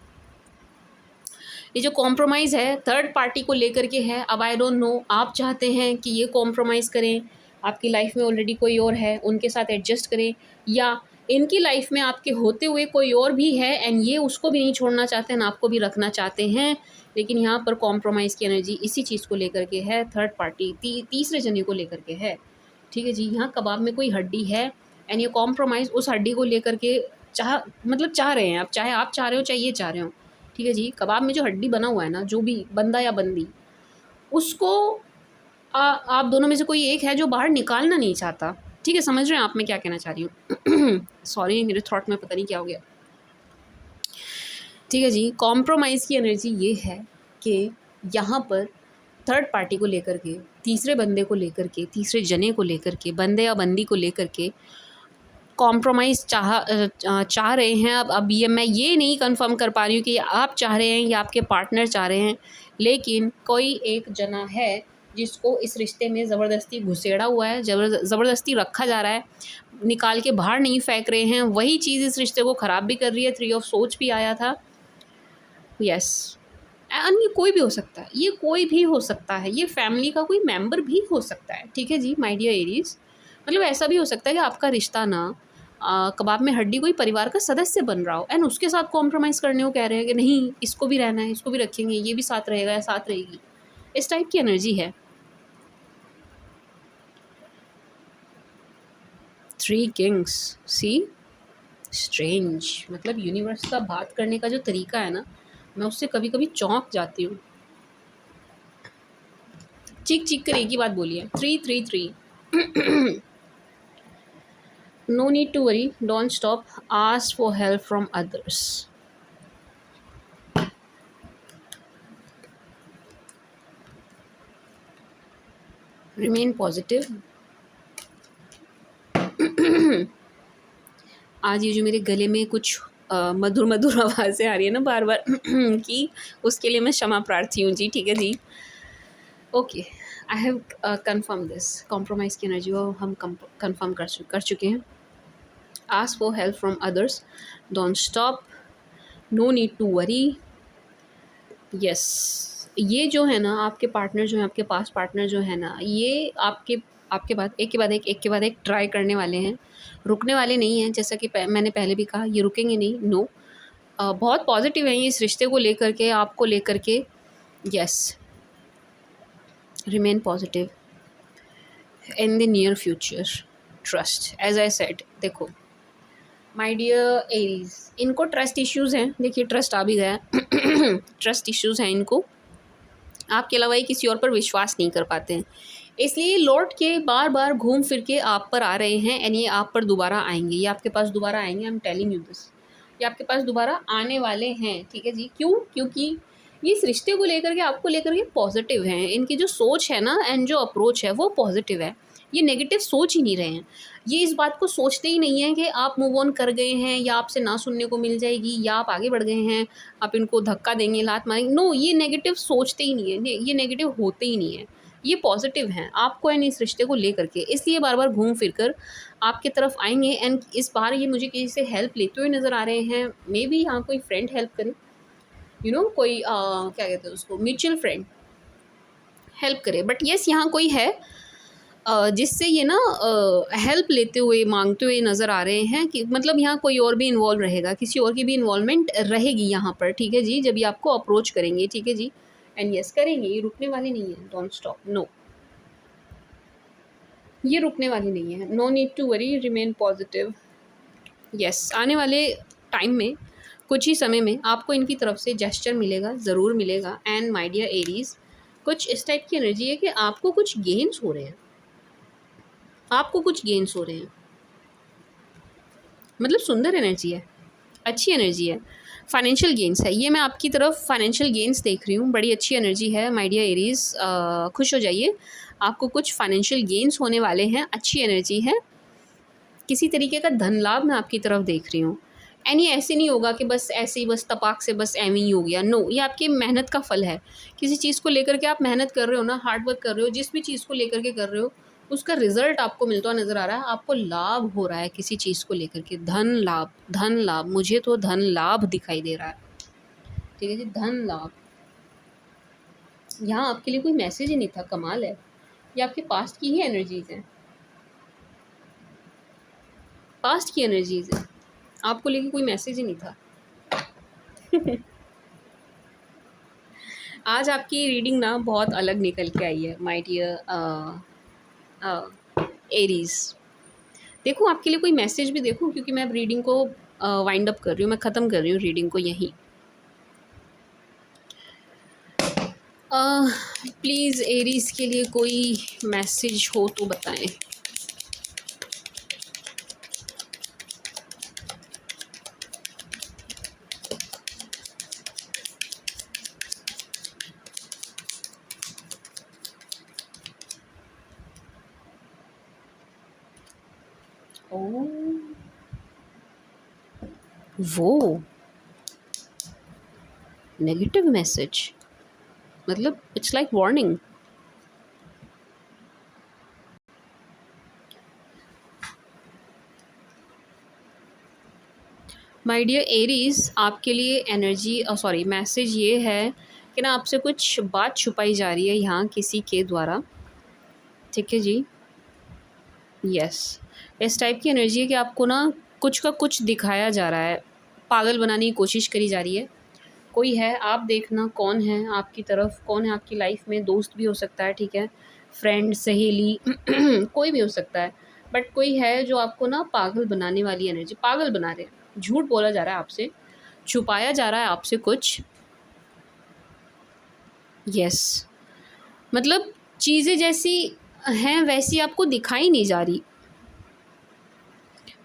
S1: ये जो कॉम्प्रोमाइज़ है थर्ड पार्टी को लेकर के है। अब आई डोंट नो, आप चाहते हैं कि ये कॉम्प्रोमाइज़ करें, आपकी लाइफ में ऑलरेडी कोई और है, उनके साथ एडजस्ट करें, या इनकी लाइफ में आपके होते हुए कोई और भी है एंड ये उसको भी नहीं छोड़ना चाहते हैं, आपको भी रखना चाहते हैं। लेकिन यहाँ पर कॉम्प्रोमाइज़ की एनर्जी इसी चीज़ को लेकर के है, थर्ड पार्टी तीसरे जने को लेकर के है। ठीक है जी, यहाँ कबाब में कोई हड्डी है एंड ये कॉम्प्रोमाइज़ उस हड्डी को लेकर के चाह रहे हैं आप, चाहे आप चाह रहे हो चाहे ये चाह रहे हो। ठीक है जी, कबाब में जो हड्डी बना हुआ है ना, जो भी बंदा या बंदी, उसको आप दोनों में से कोई एक है जो बाहर निकालना नहीं चाहता। ठीक है, समझ रहे हैं आप मैं क्या कहना चाह रही हूँ? सॉरी, मेरे थॉट में पता नहीं क्या हो गया। ठीक है जी, कॉम्प्रोमाइज़ की एनर्जी ये है कि यहाँ पर थर्ड पार्टी को लेकर के, तीसरे बंदे को लेकर के, तीसरे जने को लेकर के, बंदे या बंदी को लेकर के कॉम्प्रोमाइज़ चाह रहे हैं। अब ये मैं ये नहीं कंफर्म कर पा रही हूँ कि आप चाह रहे हैं या आपके पार्टनर चाह रहे हैं, लेकिन कोई एक जना है जिसको इस रिश्ते में ज़बरदस्ती घुसेड़ा हुआ है, ज़बरदस्ती रखा जा रहा है, निकाल के बाहर नहीं फेंक रहे हैं। वही चीज़ इस रिश्ते को ख़राब भी कर रही है। 3 ऑफ सोच भी आया था। यस, एंड ये कोई भी हो सकता है, ये कोई भी हो सकता है, ये फैमिली का कोई मेंबर भी हो सकता है। ठीक है जी माय डियर एरीज, मतलब ऐसा भी हो सकता है कि आपका रिश्ता ना कबाब में हड्डी कोई परिवार का सदस्य बन रहा हो एंड उसके साथ कॉम्प्रोमाइज़ करने को कह रहे हैं कि नहीं, इसको भी रहना है, इसको भी रखेंगे, ये भी साथ रहेगा या साथ रहेगी। इस टाइप की एनर्जी है। 3 किंग्स, सी, स्ट्रेंज, मतलब यूनिवर्स का बात करने का जो तरीका है ना, मैं उससे कभी कभी चौंक जाती हूँ। चीख चीख कर एक ही बात बोली है, 3 No need to worry, don't stop, ask for help from others. Remain positive. आज ये जो मेरे गले में कुछ मधुर मधुर आवाज़ें आ रही है ना बार बार कि उसके लिए मैं क्षमा प्रार्थी हूँ जी। ठीक है जी, okay, I have confirm this. Compromise की एनर्जी को हम कन्फर्म कर चुके हैं। Ask for help from others, don't stop, no need to worry. Yes, ये जो है ना आपके पार्टनर जो है, आपके पास पार्टनर जो है ना, ये आपके बाद एक के बाद एक ट्राई करने वाले हैं, रुकने वाले नहीं हैं। जैसा कि मैंने पहले भी कहा, ये रुकेंगे नहीं, नो। बहुत पॉजिटिव हैं ये इस रिश्ते को लेकर के, आपको लेकर के। Yes, remain positive in the near future, trust, as I said. देखो माय डियर एरीज, इनको ट्रस्ट इश्यूज़ हैं। देखिए, ट्रस्ट आ भी गया ट्रस्ट इश्यूज़ हैं इनको, आपके अलावा ये किसी और पर विश्वास नहीं कर पाते हैं, इसलिए लौट के बार बार घूम फिर के आप पर आ रहे हैं एंड ये आप पर दोबारा आएंगे, ये आपके पास दोबारा आएंगे। I am telling you this, ये आपके पास दोबारा आने वाले हैं। ठीक है जी, क्यों? क्योंकि ये इस रिश्ते को लेकर के, आपको लेकर के पॉजिटिव हैं। इनकी जो सोच है ना एंड जो अप्रोच है वो पॉजिटिव है। ये नेगेटिव सोच ही नहीं रहे हैं। ये इस बात को सोचते ही नहीं है कि आप मूव ऑन कर गए हैं या आपसे ना सुनने को मिल जाएगी या आप आगे बढ़ गए हैं, आप इनको धक्का देंगे, लात मारेंगे। नो, ये नेगेटिव सोचते ही नहीं है, ये नेगेटिव होते ही नहीं है। ये पॉजिटिव हैं आपको एंड इस रिश्ते को लेकर के, इसलिए बार बार घूम फिर कर आपकी तरफ आएंगे। एंड इस बार ये मुझे किसी से हेल्प लेते हुए नज़र आ रहे हैं। मे बी यहाँ कोई फ्रेंड हेल्प करे, कोई क्या कहते हैं उसको, म्यूचुअल फ्रेंड हेल्प करे। बट येस, यहाँ कोई है जिससे ये ना हेल्प लेते हुए, माँगते हुए नज़र आ रहे हैं कि मतलब यहाँ कोई और भी इन्वॉल्व रहेगा, किसी और की भी इन्वॉल्वमेंट रहेगी यहाँ पर, ठीक है जी, जब ये आपको अप्रोच करेंगे, ठीक है जी। एंड यस करेंगे, ये रुकने वाले नहीं है, डोंट स्टॉप, नो, ये रुकने वाली नहीं है, no need to worry, remain positive. Yes, आने वाले टाइम में, कुछ ही समय में आपको इनकी तरफ से जेस्चर मिलेगा, ज़रूर मिलेगा। एंड माय डियर एरीज़, कुछ इस टाइप की एनर्जी है कि आपको कुछ गेन्स हो रहे हैं, आपको कुछ गेन्स हो रहे हैं, मतलब सुंदर एनर्जी है, अच्छी एनर्जी है, फाइनेंशियल गेन्स है, ये मैं आपकी तरफ फाइनेंशियल गेन्स देख रही हूँ, बड़ी अच्छी एनर्जी है माय डियर एरीज़, खुश हो जाइए, आपको कुछ फाइनेंशियल गेन्स होने वाले हैं, अच्छी एनर्जी है, किसी तरीके का धन लाभ मैं आपकी तरफ देख रही हूँ। एंड ये ऐसे नहीं होगा कि बस ऐसे ही, बस तपाक से बस एवं ही हो गया, नो, ये आपकी मेहनत का फल है, किसी चीज़ को लेकर के आप मेहनत कर रहे हो ना, हार्ड वर्क कर रहे हो, जिस भी चीज़ को लेकर के कर रहे हो, उसका रिजल्ट आपको मिलता हुआ नज़र आ रहा है, आपको लाभ हो रहा है किसी चीज़ को लेकर के, धन लाभ, धन लाभ, मुझे तो धन लाभ दिखाई दे रहा है, ठीक है जी, धन लाभ। यहाँ आपके लिए कोई मैसेज ही नहीं था, कमाल है, ये आपके पास्ट की ही एनर्जीज हैं, पास्ट की एनर्जीज हैं, आपको लेके कोई मैसेज ही नहीं था। आज आपकी रीडिंग ना बहुत अलग निकल के आई है माय डियर एरीज। देखो आपके लिए कोई मैसेज भी देखो, क्योंकि मैं अब रीडिंग को वाइंड अप कर रही हूँ, मैं ख़त्म कर रही हूँ रीडिंग को यहीं। प्लीज़ एरीज के लिए कोई मैसेज हो तो बताएं। ओह, वो नेगेटिव मैसेज, मतलब it's like warning. My dear Aries, आपके लिए एनर्जी, सॉरी, मैसेज ये है कि ना आपसे कुछ बात छुपाई जा रही है यहाँ किसी के द्वारा, ठीक है जी। यस, इस टाइप की एनर्जी है कि आपको ना कुछ का कुछ दिखाया जा रहा है, पागल बनाने की कोशिश करी जा रही है। कोई है, आप देखना कौन है आपकी तरफ, कौन है आपकी लाइफ में, दोस्त भी हो सकता है, ठीक है, फ्रेंड, सहेली, कोई भी हो सकता है, बट कोई है जो आपको ना पागल बनाने वाली एनर्जी, पागल बना रहे हैं, झूठ बोला जा रहा है आपसे, छुपाया जा रहा है आपसे कुछ। यस, मतलब चीज़ें जैसी हैं वैसी आपको दिखाई नहीं जा रही,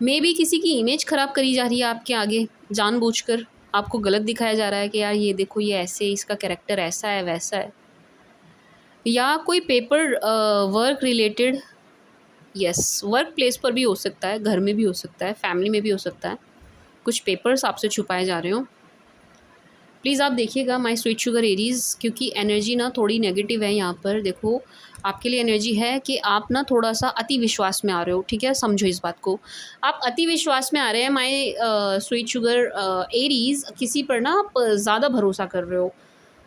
S1: मे बी किसी की इमेज ख़राब करी जा रही है आपके आगे, जानबूझकर आपको गलत दिखाया जा रहा है कि यार ये देखो, ये ऐसे, इसका कैरेक्टर ऐसा है, वैसा है, या कोई paper work related, yes, work place पर भी हो सकता है, घर में भी हो सकता है, फैमिली में भी हो सकता है, कुछ पेपर्स आपसे छुपाए जा रहे हो। प्लीज़ आप देखिएगा माय स्वीट शुगर एरीज़, क्योंकि एनर्जी ना थोड़ी नेगेटिव है यहाँ पर। देखो आपके लिए एनर्जी है कि आप ना थोड़ा सा अति विश्वास में आ रहे हो, ठीक है, समझो इस बात को, आप अति विश्वास में आ रहे हैं माय स्वीट शुगर एरीज़, किसी पर ना आप ज़्यादा भरोसा कर रहे हो,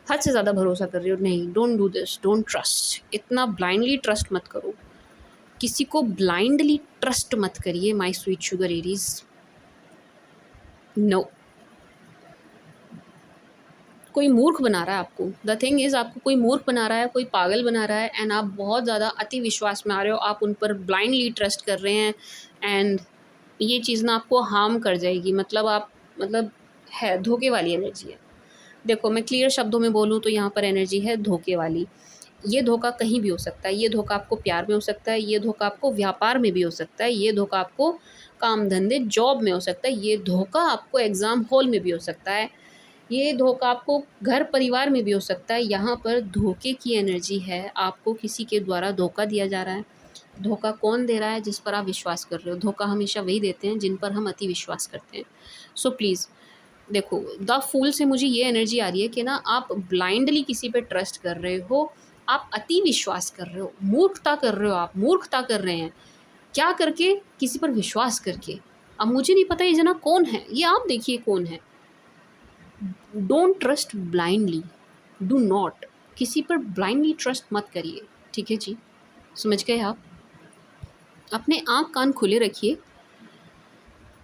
S1: हद से ज़्यादा भरोसा कर रहे हो, नहीं, don't do this, don't trust, इतना ब्लाइंडली ट्रस्ट मत करो, किसी को ब्लाइंडली ट्रस्ट मत करिए my sweet sugar Aries, no. कोई मूर्ख बना रहा है आपको, द थिंग इज़, आपको कोई मूर्ख बना रहा है, कोई पागल बना रहा है, एंड आप बहुत ज़्यादा अति विश्वास में आ रहे हो, आप उन पर ब्लाइंडली ट्रस्ट कर रहे हैं, एंड ये चीज़ ना आपको हार्म कर जाएगी, मतलब आप, मतलब है धोखे वाली एनर्जी है। देखो मैं क्लियर शब्दों में बोलूँ तो यहाँ पर एनर्जी है धोखे वाली, ये धोखा कहीं भी हो सकता है, ये धोखा आपको प्यार में हो सकता है, ये धोखा आपको व्यापार में भी हो सकता है, ये धोखा आपको काम धंधे जॉब में हो सकता है, ये धोखा आपको एग्ज़ाम हॉल में भी हो सकता है, ये धोखा आपको घर परिवार में भी हो सकता है। यहाँ पर धोखे की एनर्जी है, आपको किसी के द्वारा धोखा दिया जा रहा है। धोखा कौन दे रहा है? जिस पर आप विश्वास कर रहे हो। धोखा हमेशा वही देते हैं जिन पर हम अति विश्वास करते हैं। सो प्लीज़ देखो, द फूल से मुझे ये एनर्जी आ रही है कि ना आप ब्लाइंडली किसी पे ट्रस्ट कर रहे हो, आप अति विश्वास कर रहे हो, मूर्खता कर रहे हो, आप मूर्खता कर रहे हैं। क्या करके? किसी पर विश्वास करके। अब मुझे नहीं पता ये जना कौन है, ये आप देखिए कौन है। Don't trust blindly, do not, किसी पर ब्लाइंडली ट्रस्ट मत करिए, ठीक है जी, समझ गए आप। अपने आँख कान खुले रखिए,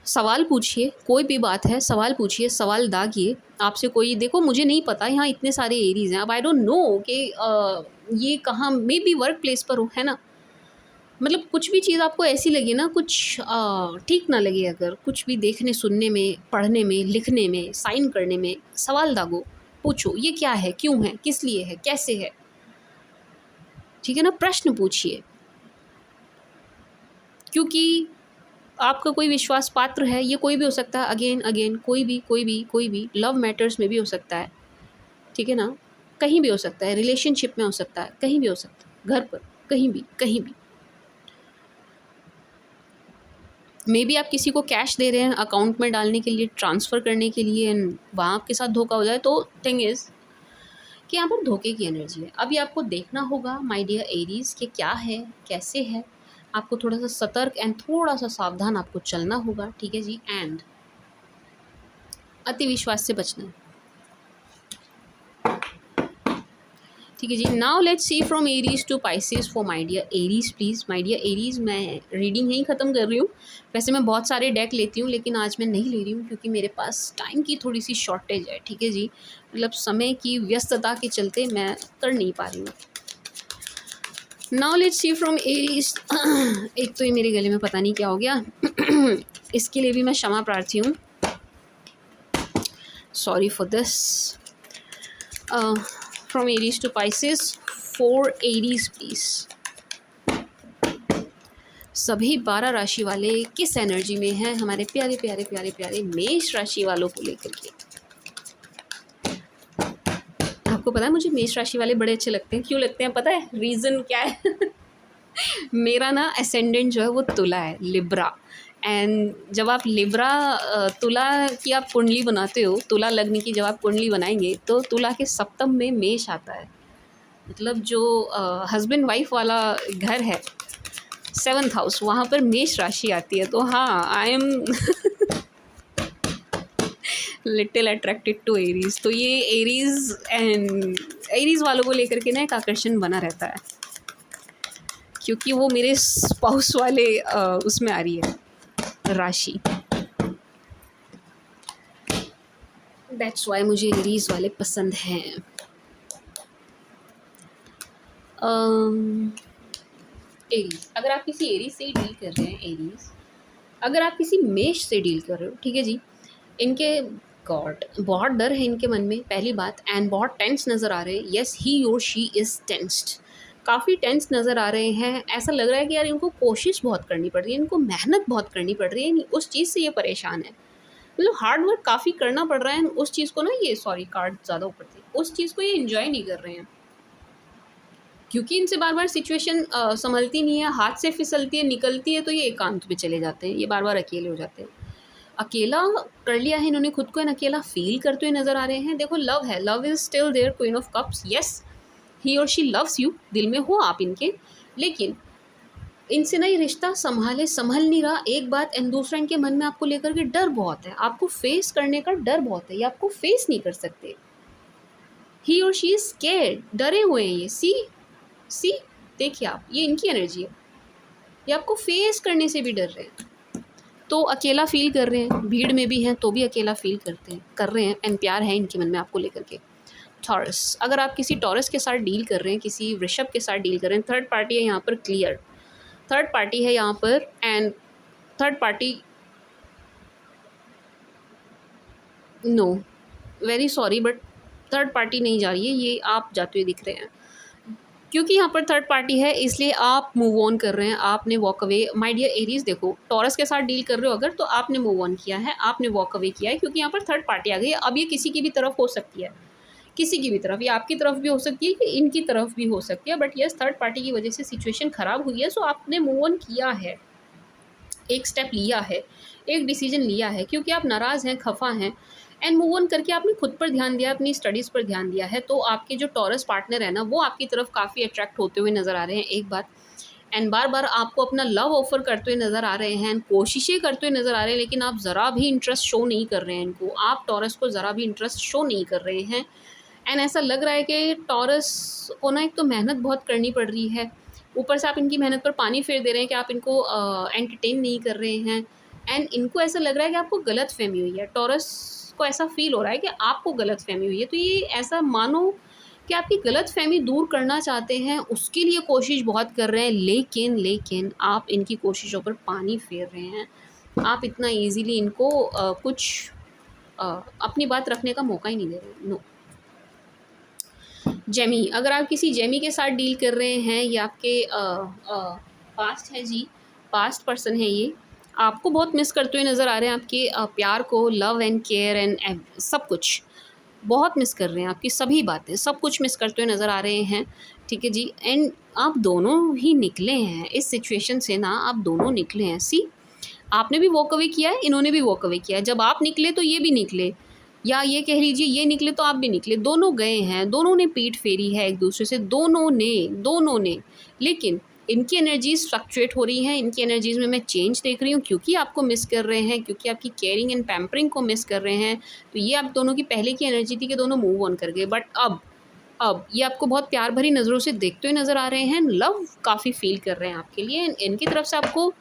S1: सवाल पूछिए, कोई भी बात है सवाल पूछिए, सवाल दागिए। आपसे कोई देखो मुझे नहीं पता यहाँ इतने सारे एरीज़ हैं, अब आई डोंट नो कि ये कहाँ मे बी वर्क प्लेस पर हो, है ना? मतलब कुछ भी चीज़ आपको ऐसी लगे ना, कुछ ठीक ना लगे, अगर कुछ भी देखने सुनने में, पढ़ने में, लिखने में, साइन करने में, सवाल दागो, पूछो ये क्या है, क्यों है, किस लिए है, कैसे है, ठीक है ना? प्रश्न पूछिए, क्योंकि आपका कोई विश्वास पात्र है, ये कोई भी हो सकता है, अगेन अगेन कोई भी लव मैटर्स में भी हो सकता है, ठीक है ना? कहीं भी हो सकता है, रिलेशनशिप में हो सकता है, कहीं भी हो सकता है, घर पर, कहीं भी। मे बी आप किसी को कैश दे रहे हैं अकाउंट में डालने के लिए, ट्रांसफ़र करने के लिए, एंड वहाँ आपके साथ धोखा हो जाए, तो थिंग इज़ कि यहाँ पर धोखे की एनर्जी है। अभी आपको देखना होगा माय डियर एरीज़ कि क्या है, कैसे है, आपको थोड़ा-सा सतर्क एंड थोड़ा-सा सावधान आपको चलना होगा, ठीक है जी? एंड अति विश्वास से बचना है, ठीक है जी? Now let's see from Aries to Pisces for my dear Aries please. My dear Aries, मैं रीडिंग यहीं ख़त्म कर रही हूँ। वैसे मैं बहुत सारे डेक लेती हूँ, लेकिन आज मैं नहीं ले रही हूँ क्योंकि मेरे पास टाइम की थोड़ी सी शॉर्टेज है, ठीक है जी? मतलब समय की व्यस्तता के चलते मैं कर नहीं पा रही हूँ। Now let's see from Aries. एक तो ये मेरे गले में पता नहीं क्या हो गया। इसके लिए भी मैं क्षमा प्रार्थी हूँ, sorry for this. From Aries to Pisces, 4 Aries please. सभी 12 राशि वाले किस एनर्जी में हैं हमारे प्यारे प्यारे प्यारे प्यारे मेष राशि वालों को लेकर के? आपको पता है मुझे मेष राशि वाले बड़े अच्छे लगते हैं। क्यों लगते हैं पता है? रीज़न क्या है? मेरा ना असेंडेंट जो है वो तुला है, लिब्रा। एंड जब आप लिब्रा तुला की आप कुंडली बनाते हो, तुला लग्न की जब आप कुंडली बनाएंगे, तो तुला के सप्तम में मेष आता है। मतलब जो हस्बैंड वाइफ वाला घर है, 7th हाउस, वहाँ पर मेष राशि आती है। तो हाँ, I am little attracted to Aries. तो ये एरीज़ एंड एरीज़ वालों को लेकर के ना एक आकर्षण बना रहता है, क्योंकि वो मेरे स्पाउस वाले उसमें आ रही है राशि। दैट्स वाई मुझे एरीज़ वाले पसंद हैं। एरीज़, अगर आप किसी एरीज़ से डील कर रहे हैं, एरीज़ अगर आप किसी मेष से डील कर रहे हो, ठीक है जी? इनके गॉड बहुत डर है इनके मन में, पहली बात। एंड बहुत टेंस नज़र आ रहे हैं। येस, ही और शी इज़ टेंस्ड, काफ़ी टेंस नज़र आ रहे हैं। ऐसा लग रहा है कि यार इनको कोशिश बहुत करनी पड़ रही है, इनको मेहनत बहुत करनी पड़ रही है, उस चीज़ से ये परेशान है। मतलब हार्ड वर्क काफ़ी करना पड़ रहा है, उस चीज़ को ना ये सॉरी कार्ड ज़्यादा ऊपर थी, उस चीज़ को ये इन्जॉय नहीं कर रहे हैं, क्योंकि इनसे बार बार सिचुएशन संभलती नहीं है, हाथ से फिसलती है, निकलती है, तो ये एकांत में चले जाते हैं, ये बार बार अकेले हो जाते हैं। अकेला कर लिया है इन्होंने खुद को, एंड अकेला फील करते हुए नज़र आ रहे हैं। देखो लव है, love is still there, queen of cups. Yes, he और शी लव्स यू, दिल में हो आप इनके, लेकिन इनसे ना ये रिश्ता संभल नहीं रहा, एक बात। एंड दूसरा, इनके मन में आपको लेकर के डर बहुत है, आपको फेस करने का डर बहुत है, ये आपको फेस नहीं कर सकते। ही और शी इज स्केर्ड, डरे हुए हैं ये। सी देखिए आप, ये इनकी एनर्जी है, ये आपको फेस करने से भी डर रहे हैं, तो अकेला फील कर रहे हैं, भीड़ में भी हैं तो भी अकेला फील कर रहे हैं। एंड प्यार है इनके मन में आपको लेकर के। टॉरस, अगर आप किसी टॉरस के साथ डील कर रहे हैं, किसी वृषभ के साथ डील कर रहे हैं, थर्ड पार्टी है यहाँ पर, क्लियर थर्ड पार्टी है यहाँ पर। And third party, no, very sorry but third party नहीं जा रही है, ये आप जाते हुए दिख रहे हैं, क्योंकि यहाँ पर थर्ड पार्टी है, इसलिए आप मूव ऑन कर रहे हैं, आपने walk away. My dear Aries, देखो टॉरस के साथ डील कर रहे हो अगर, तो आपने मूव ऑन किया है, आपने वॉक अवे किया है, क्योंकि यहाँ पर थर्ड पार्टी आ गई है। अब ये किसी की भी तरफ हो सकती है, किसी की भी तरफ, ये आपकी तरफ भी हो सकती है, कि इनकी तरफ भी हो सकती है, बट यस थर्ड पार्टी की वजह से सिचुएशन ख़राब हुई है, सो आपने मूव ऑन किया है, एक स्टेप लिया है, एक डिसीजन लिया है, क्योंकि आप नाराज़ हैं, खफा हैं, एंड मूव ऑन करके आपने खुद पर ध्यान दिया, अपनी स्टडीज़ पर ध्यान दिया है। तो आपके जो टॉरस पार्टनर है ना, वो आपकी तरफ काफ़ी अट्रैक्ट होते हुए नज़र आ रहे हैं, एक बात। एंड बार बार आपको अपना लव ऑफर करते हुए नज़र आ रहे हैं, एंड कोशिशें करते हुए नज़र आ रहे हैं, लेकिन आप ज़रा भी इंटरेस्ट शो नहीं कर रहे हैं इनको, आप टॉरस को ज़रा भी इंटरेस्ट शो नहीं कर रहे हैं। एंड ऐसा लग रहा है कि टॉरस को ना एक तो मेहनत बहुत करनी पड़ रही है, ऊपर से आप इनकी मेहनत पर पानी फेर दे रहे हैं कि आप इनको एंटरटेन नहीं कर रहे हैं, एंड इनको ऐसा लग रहा है कि आपको गलत फहमी हुई है। टॉरस को ऐसा फील हो रहा है कि आपको गलत फहमी हुई है, तो ये ऐसा मानो कि आपकी गलत फहमी दूर करना चाहते हैं, उसके लिए कोशिश बहुत कर रहे हैं, लेकिन आप इनकी कोशिशों पर पानी फेर रहे हैं। आप इतना ईजीली इनको कुछ अपनी बात रखने का मौका ही नहीं दे रहे। नो। जेमी, अगर आप किसी जेमी के साथ डील कर रहे हैं, ये आपके पास्ट है जी, पास्ट पर्सन है ये, आपको बहुत मिस करते हुए नज़र आ रहे हैं, आपके प्यार को, लव एंड केयर एंड सब कुछ बहुत मिस कर रहे हैं, आपकी सभी बातें, सब कुछ मिस करते हुए नज़र आ रहे हैं। ठीक है जी, एंड आप दोनों ही निकले हैं इस सिचुएशन से ना, आप दोनों निकले हैं। सी, आपने भी वॉक अवे किया है, इन्होंने भी वॉक अवे किया है। जब आप निकले तो ये भी निकले, या ये कह लीजिए ये निकले तो आप भी निकले, दोनों गए हैं, दोनों ने पीठ फेरी है एक दूसरे से, दोनों ने। लेकिन इनकी एनर्जीज फ्लक्चुएट हो रही हैं, इनकी एनर्जीज में मैं चेंज देख रही हूँ, क्योंकि आपको मिस कर रहे हैं, क्योंकि आपकी केयरिंग एंड पैम्परिंग को मिस कर रहे हैं। तो ये आप दोनों की पहले की एनर्जी थी कि दोनों मूव ऑन कर गए, बट अब ये आपको बहुत प्यार भरी नज़रों से देखते हुए नज़र आ रहे हैं, लव काफ़ी फील कर रहे हैं आपके लिए। इनकी तरफ से आपको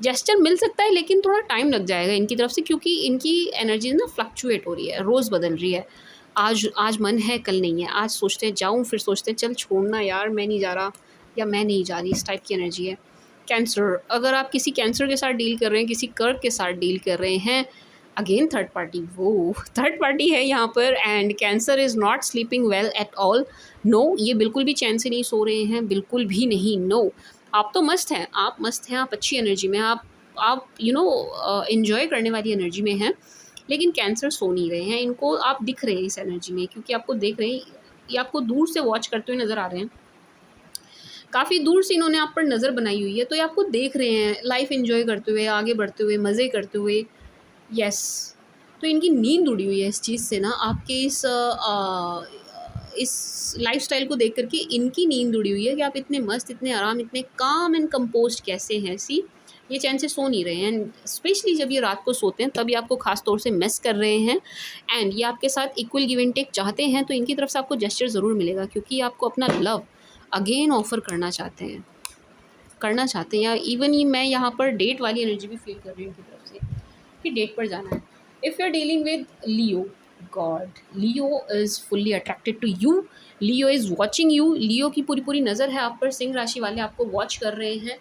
S1: जेस्चर मिल सकता है, लेकिन थोड़ा टाइम लग जाएगा इनकी तरफ से, क्योंकि इनकी एनर्जी ना फ्लक्चुएट हो रही है, रोज़ बदल रही है। आज मन है, कल नहीं है, आज सोचते हैं जाऊँ, फिर सोचते हैं चल छोड़ना यार, मैं नहीं जा रहा, या मैं नहीं जा रही, इस टाइप की एनर्जी है। कैंसर, अगर आप किसी कैंसर के साथ डील कर रहे हैं, किसी कर्क के साथ डील कर रहे हैं, अगेन थर्ड पार्टी, वो थर्ड पार्टी है यहाँ पर, and Cancer is not sleeping well at all. No, ये बिल्कुल भी चैन से नहीं सो रहे हैं, बिल्कुल भी नहीं। नो, आप तो मस्त हैं, आप मस्त हैं, आप अच्छी एनर्जी में, आप इन्जॉय करने वाली एनर्जी में हैं, लेकिन कैंसर सो नहीं रहे हैं। इनको आप दिख रहे हैं इस एनर्जी में, क्योंकि आपको देख रहे हैं, ये आपको दूर से वॉच करते हुए नज़र आ रहे हैं, काफ़ी दूर से इन्होंने आप पर नज़र बनाई हुई है, तो ये आपको देख रहे हैं लाइफ एंजॉय करते हुए, आगे बढ़ते हुए, मज़े करते हुए। यस, तो इनकी नींद उड़ी हुई है इस चीज़ से ना, आपके इस लाइफ़स्टाइल को देख कर के इनकी नींद उड़ी हुई है कि आप इतने मस्त, इतने आराम, इतने काम एंड कंपोज्ड कैसे हैं। सी, ये चैन से सो नहीं रहे हैं, स्पेशली जब ये रात को सोते हैं तब ये आपको खास तौर से मिस कर रहे हैं, एंड ये आपके साथ इक्वल गिव एंड टेक चाहते हैं, तो इनकी तरफ से आपको जेस्चर ज़रूर मिलेगा, क्योंकि ये आपको अपना लव अगेन ऑफ़र करना चाहते हैं, या इवन ही मैं यहाँ पर डेट वाली एनर्जी भी फील कर रही हूँ इनकी तरफ से कि डेट पर जाना है। If you are dealing with Leo, God, Leo is fully attracted to you, Leo is watching you, Leo की पूरी नज़र है आप पर, सिंह राशि वाले आपको वॉच कर रहे हैं,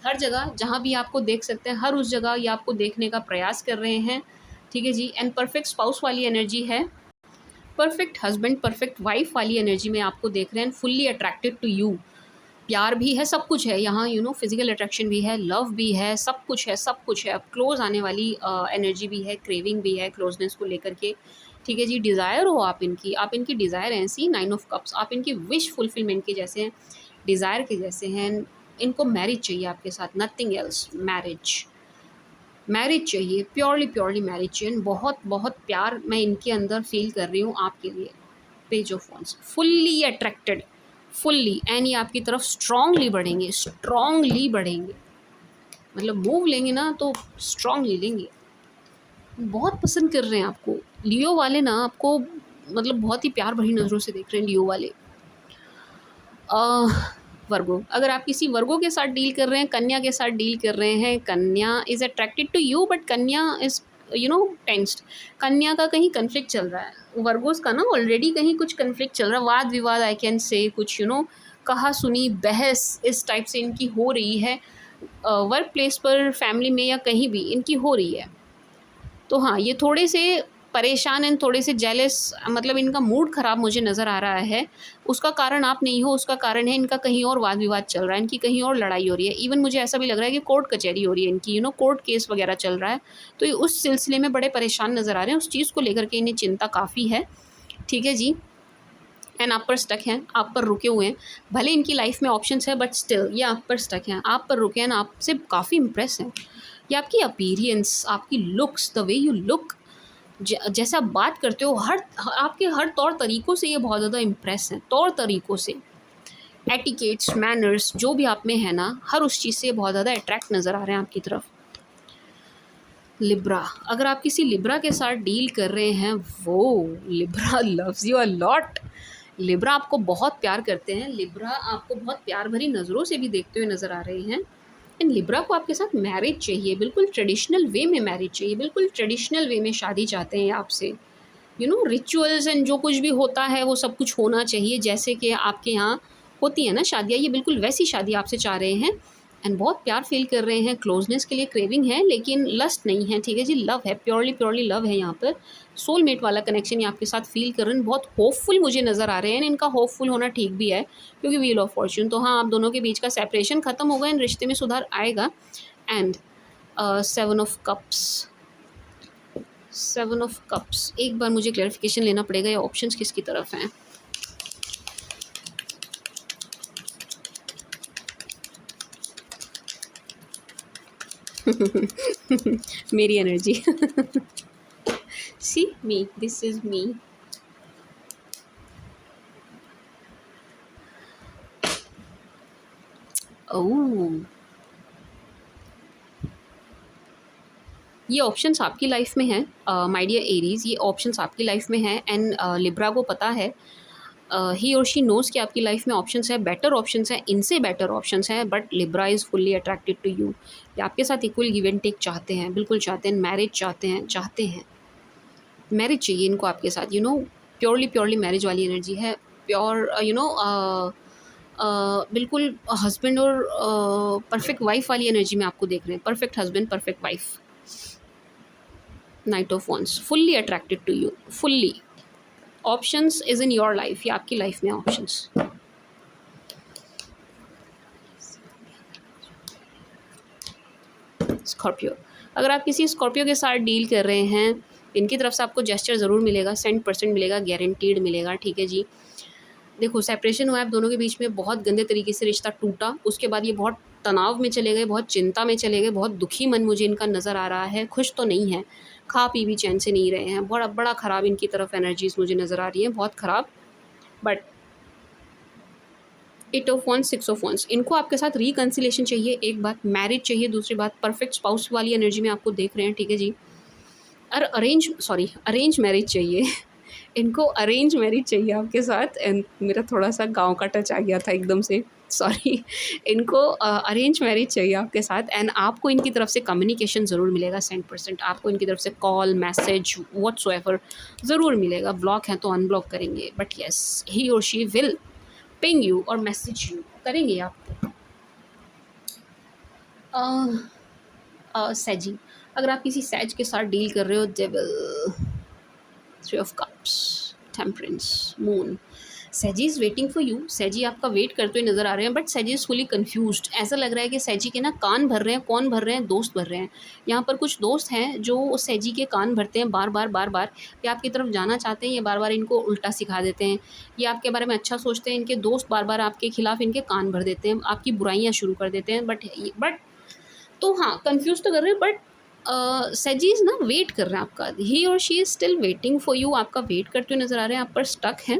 S1: हर जगह जहाँ भी आपको देख सकते हैं, हर उस जगह ये आपको देखने का प्रयास कर रहे हैं। ठीक है जी, एंड परफेक्ट स्पाउस वाली एनर्जी है, परफेक्ट हस्बैंड, परफेक्ट वाइफ वाली एनर्जी में आपको देख रहे हैं, फुल्ली अट्रैक्टेड टू यू। प्यार भी है, सब कुछ है यहाँ, फिजिकल अट्रैक्शन भी है, लव भी है, सब कुछ है, सब कुछ है। अब क्लोज आने वाली एनर्जी भी है, क्रेविंग भी है क्लोजनेस को लेकर के। ठीक है जी, डिज़ायर हो आप इनकी डिज़ायर हैं। सी, 9 ऑफ कप्स, आप इनकी विश फुलफिलमेंट के जैसे हैं, डिज़ायर के जैसे हैं। इनको मैरिज चाहिए आपके साथ, नथिंग एल्स, मैरिज चाहिए, प्योरली मैरिज चाहिए। बहुत प्यार मैं इनके अंदर फील कर रही हूँ आपके लिए। Page of wands, fully attracted, fully, and ये आपकी तरफ स्ट्रांगली बढ़ेंगे, मतलब मूव लेंगे ना तो स्ट्रांगली लेंगे। बहुत पसंद कर रहे हैं आपको लियो वाले ना, आपको मतलब बहुत ही प्यार भरी नज़रों से देख रहे हैं लियो वाले। वर्गो, अगर आप किसी वर्गो के साथ डील कर रहे हैं, कन्या के साथ डील कर रहे हैं, Kanya is attracted to you, but Kanya is tensed, Kanya का कहीं कन्फ्लिक्ट चल रहा है, वर्गोस का ना ऑलरेडी कहीं कुछ कन्फ्लिक्ट चल रहा है, वाद विवाद, आई कैन से कुछ कहा सुनी, बहस इस टाइप से इनकी हो रही है, वर्क प्लेस पर, फैमिली में, या कहीं भी इनकी हो रही है। तो हाँ, ये थोड़े से परेशान एंड थोड़े से जेलस, मतलब इनका मूड ख़राब मुझे नज़र आ रहा है। उसका कारण आप नहीं हो, उसका कारण है इनका कहीं और वाद विवाद चल रहा है, इनकी कहीं और लड़ाई हो रही है। इवन मुझे ऐसा भी लग रहा है कि कोर्ट कचहरी हो रही है इनकी, कोर्ट केस वगैरह चल रहा है, तो ये उस सिलसिले में बड़े परेशान नज़र आ रहे हैं, उस चीज़ को लेकर के इन्हें चिंता काफ़ी है। ठीक है जी, एंड आप पर स्टक हैं, आप पर रुके हुए हैं, भले इनकी लाइफ में ऑप्शंस है, बट स्टिल ये आप पर स्टक हैं, आप पर रुके हैं, आपसे काफ़ी इम्प्रेस हैं। ये आपकी अपीयरेंस, आपकी looks, the way you look, जैसे आप बात करते हो, आपके हर तौर तरीक़ों से ये बहुत ज़्यादा इम्प्रेस हैं, तौर तरीक़ों से, एटिकेट्स, मैनर्स, जो भी आप में है ना, हर उस चीज़ से ये बहुत ज़्यादा अट्रैक्ट नज़र आ रहे हैं आपकी तरफ। लिब्रा, अगर आप किसी लिब्रा के साथ डील कर रहे हैं, वो Libra loves you a lot, Libra आपको बहुत प्यार करते हैं, लिब्रा आपको बहुत प्यार भरी नज़रों से भी देखते हुए नज़र आ रहे हैं। एंड लिब्रा को आपके साथ मैरिज चाहिए, बिल्कुल ट्रेडिशनल वे में मैरिज चाहिए, बिल्कुल ट्रेडिशनल वे में शादी चाहते हैं आपसे। रिचुअल्स एंड जो कुछ भी होता है वो सब कुछ होना चाहिए, जैसे कि आपके यहाँ होती है ना शादियाँ, ये बिल्कुल वैसी शादी आपसे चाह रहे हैं। एंड बहुत प्यार फील कर रहे हैं, क्लोजनेस के लिए क्रेविंग है, लेकिन लस्ट नहीं है, ठीक है जी, लव है, प्योरली प्योरली लव है यहाँ पर। सोलमेट वाला कनेक्शन ये आपके साथ फील कर रहे हैं, बहुत होपफुल मुझे नज़र आ रहे हैं। इनका होपफुल होना ठीक भी है, क्योंकि व्हील ऑफ फॉर्च्यून, तो हाँ, आप दोनों के बीच का सेपरेशन खत्म होगा एंड रिश्ते में सुधार आएगा। And 7 of cups, 7 of cups, एक बार मुझे क्लैरिफिकेशन लेना पड़ेगा, ये ऑप्शंस किसकी तरफ हैं। मेरी energy. See me, this is me. Oh, ये ऑप्शंस आपकी लाइफ में हैं माय डियर एरीज, ये ऑप्शंस आपकी लाइफ में हैं। एंड लिब्रा को पता है, ही और शी नोज़ कि आपकी लाइफ में ऑप्शंस है, बेटर ऑप्शंस हैं, इनसे बेटर ऑप्शंस हैं, but Libra is fully attracted to you. ये आपके साथ इक्वल गिव एंड टेक चाहते हैं, बिल्कुल चाहते हैं, मैरिज चाहते हैं, मैरिज चाहिए इनको आपके साथ। प्योरली प्योरली मैरिज वाली एनर्जी है, प्योर बिल्कुल हस्बैंड और परफेक्ट वाइफ वाली एनर्जी में आपको देख रहे हैं, perfect husband perfect wife. Knight of wands, fully attracted to you, fully. Options is in your life, ये आपकी लाइफ में ऑप्शंस। स्कॉर्पियो, अगर आप किसी स्कॉर्पियो के साथ डील कर रहे हैं, इनकी तरफ से आपको जेस्चर ज़रूर मिलेगा, 100% मिलेगा, गारंटीड मिलेगा, ठीक है जी। देखो, सेपरेशन हुआ है आप दोनों के बीच में, बहुत गंदे तरीके से रिश्ता टूटा, उसके बाद ये बहुत तनाव में चले गए, बहुत चिंता में चले गए, बहुत दुखी मन मुझे इनका नज़र आ रहा है, खुश तो नहीं है, खा पी भी चैन से नहीं रहे हैं, बड़ा ख़राब इनकी तरफ एनर्जीज मुझे नज़र आ रही है, बहुत ख़राब। But 8 of wands, 6 of wands, इनको आपके साथ रिकन्सिलेशन चाहिए, एक बात मैरिज चाहिए, दूसरी बात परफेक्ट स्पाउस वाली एनर्जी में आपको देख रहे हैं, ठीक है जी। और अरेंज मैरिज चाहिए। इनको अरेंज मैरिज चाहिए आपके साथ। एंड मेरा थोड़ा सा गांव का टच आ गया था एकदम से, सॉरी। इनको अरेंज मैरिज चाहिए आपके साथ। एंड आपको इनकी तरफ से कम्युनिकेशन ज़रूर मिलेगा, 100%। आपको इनकी तरफ से कॉल, मैसेज, व्हाट्सएवर ज़रूर मिलेगा। ब्लॉक है तो अनब्लॉक करेंगे, बट येस, ही और शी विल पिंग यू और मैसेज यू करेंगे आपको। सैजी, अगर आप किसी सैज के साथ डील कर रहे हो, devil, 3 of cups, temperance, moon, Sagi is waiting for you. Sagi आपका वेट करते हुए नज़र आ रहे हैं, but Sagi is fully confused. ऐसा लग रहा है कि सैजी के ना कान भर रहे हैं, कौन भर रहे हैं, दोस्त भर रहे हैं। यहाँ पर कुछ दोस्त हैं जो सैजी के कान भरते हैं बार बार। ये आपकी तरफ जाना चाहते हैं, ये बार बार इनको उल्टा सिखा देते हैं, ये आपके बारे में अच्छा सोचते हैं, इनके दोस्त बार बार आपके खिलाफ इनके कान भर देते हैं, आपकी बुराइयाँ शुरू कर देते हैं। बट तो हाँ, कंफ्यूज तो कर रहे हैं, बट सजीज ना वेट कर रहे हैं आपका। ही और she is still waiting for you, आपका वेट करते हुए नज़र आ रहे हैं, आप पर स्टक है।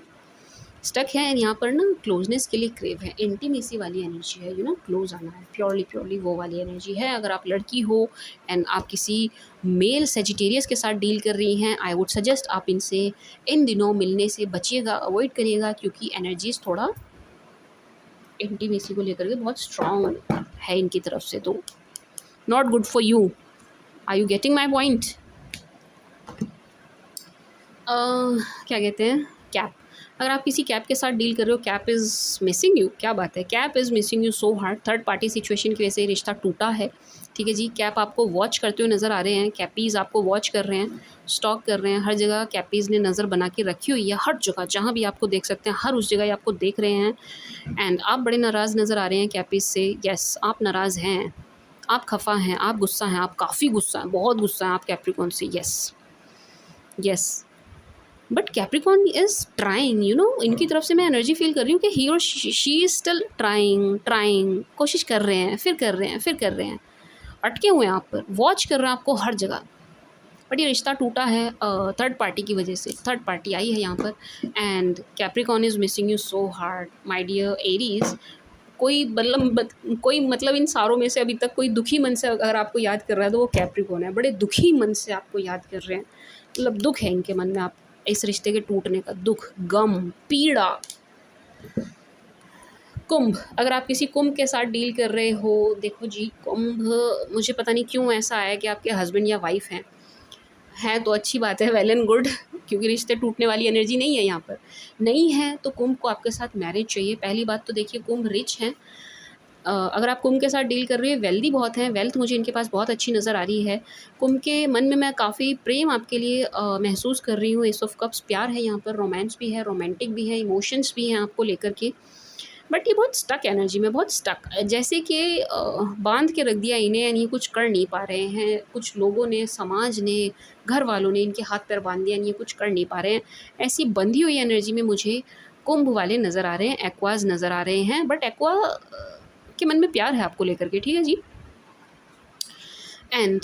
S1: एंड यहाँ पर ना क्लोजनेस के लिए क्रेव है, इंटीमेसी वाली एनर्जी है, क्लोज आना है, प्योरली वो वाली एनर्जी है। अगर आप लड़की हो एंड आप किसी मेल सेजिटेरियस के साथ डील कर रही हैं, आई वुड सजेस्ट आप इनसे इन दिनों मिलने से बचिएगा, अवॉइड करिएगा, क्योंकि एनर्जीज थोड़ा इंटीमेसी को लेकर के बहुत स्ट्रॉन्ग है इनकी तरफ से, तो not good for you. Are you getting my point? क्या कहते हैं, कैप, अगर आप किसी कैप के साथ डील कर रहे हो, कैप इज़ मिसिंग यू। क्या बात है, cap is missing you so hard. Third party situation की वजह से रिश्ता टूटा है, ठीक है जी। कैप आपको वॉच करते हुए नज़र आ रहे हैं, कैपीज़ आपको वॉच कर रहे हैं, स्टॉक कर रहे हैं, हर जगह कैपीज़ ने नज़र बना के रखी हुई है, हर जगह जहाँ भी आपको देख सकते हैं, हर उस जगह आपको देख रहे हैं। एंड आप बड़े नाराज़ नज़र आ रहे हैं कैपीज़ से। येस, आप नाराज़ हैं, आप खफा हैं, आप गुस्सा हैं, आप काफ़ी गुस्सा हैं, बहुत गुस्सा हैं आप कैप्रिकॉर्न से। Yes, but Capricorn is trying, इनकी तरफ से मैं एनर्जी फील कर रही हूँ कि ही और शी इज़ स्टिल ट्राइंग, कोशिश कर रहे हैं, फिर कर रहे हैं, अटके हुए हैं आप पर, वॉच कर रहे हैं आपको हर जगह। बट ये रिश्ता टूटा है थर्ड पार्टी की वजह से, थर्ड पार्टी आई है यहाँ पर। And Capricorn is missing you so hard my dear Aries. कोई मतलब इन सारों में से अभी तक कोई दुखी मन से अगर आपको याद कर रहा है तो वो कैप्रिकॉर्न है। बड़े दुखी मन से आपको याद कर रहे हैं, मतलब दुख है इनके मन में इस रिश्ते के टूटने का दुख, गम, पीड़ा। कुंभ, अगर आप किसी कुंभ के साथ डील कर रहे हो, देखो जी कुंभ, मुझे पता नहीं क्यों ऐसा आया कि आपके हस्बैंड या वाइफ हैं तो अच्छी बात है, वेल एंड गुड, क्योंकि रिश्ते टूटने वाली एनर्जी नहीं है यहाँ पर। नहीं है तो कुंभ को आपके साथ मैरिज चाहिए। पहली बात तो देखिए कुंभ रिच हैं। अगर आप कुंभ के साथ डील कर रहे हो, वेल्दी बहुत हैं, वेल्थ मुझे इनके पास बहुत अच्छी नज़र आ रही है। कुंभ के मन में मैं काफ़ी प्रेम आपके लिए महसूस कर रही हूँ। एस ऑफ कप्स, प्यार है यहाँ पर, रोमांस भी है, रोमांटिक भी है, इमोशंस भी हैं आपको लेकर के। बट ये बहुत स्टक एनर्जी में, बहुत स्टक, जैसे कि बांध के रख दिया इन्हें, यानी कुछ कर नहीं पा रहे हैं। कुछ लोगों ने, समाज ने, घर वालों ने इनके हाथ पैर बांध दिया, ये कुछ कर नहीं पा रहे हैं। ऐसी बंधी हुई एनर्जी में मुझे कुंभ वाले नज़र आ रहे हैं, एक्वाज नज़र आ रहे हैं। बट एक्वा के मन में प्यार है आपको लेकर के, ठीक है जी। एंड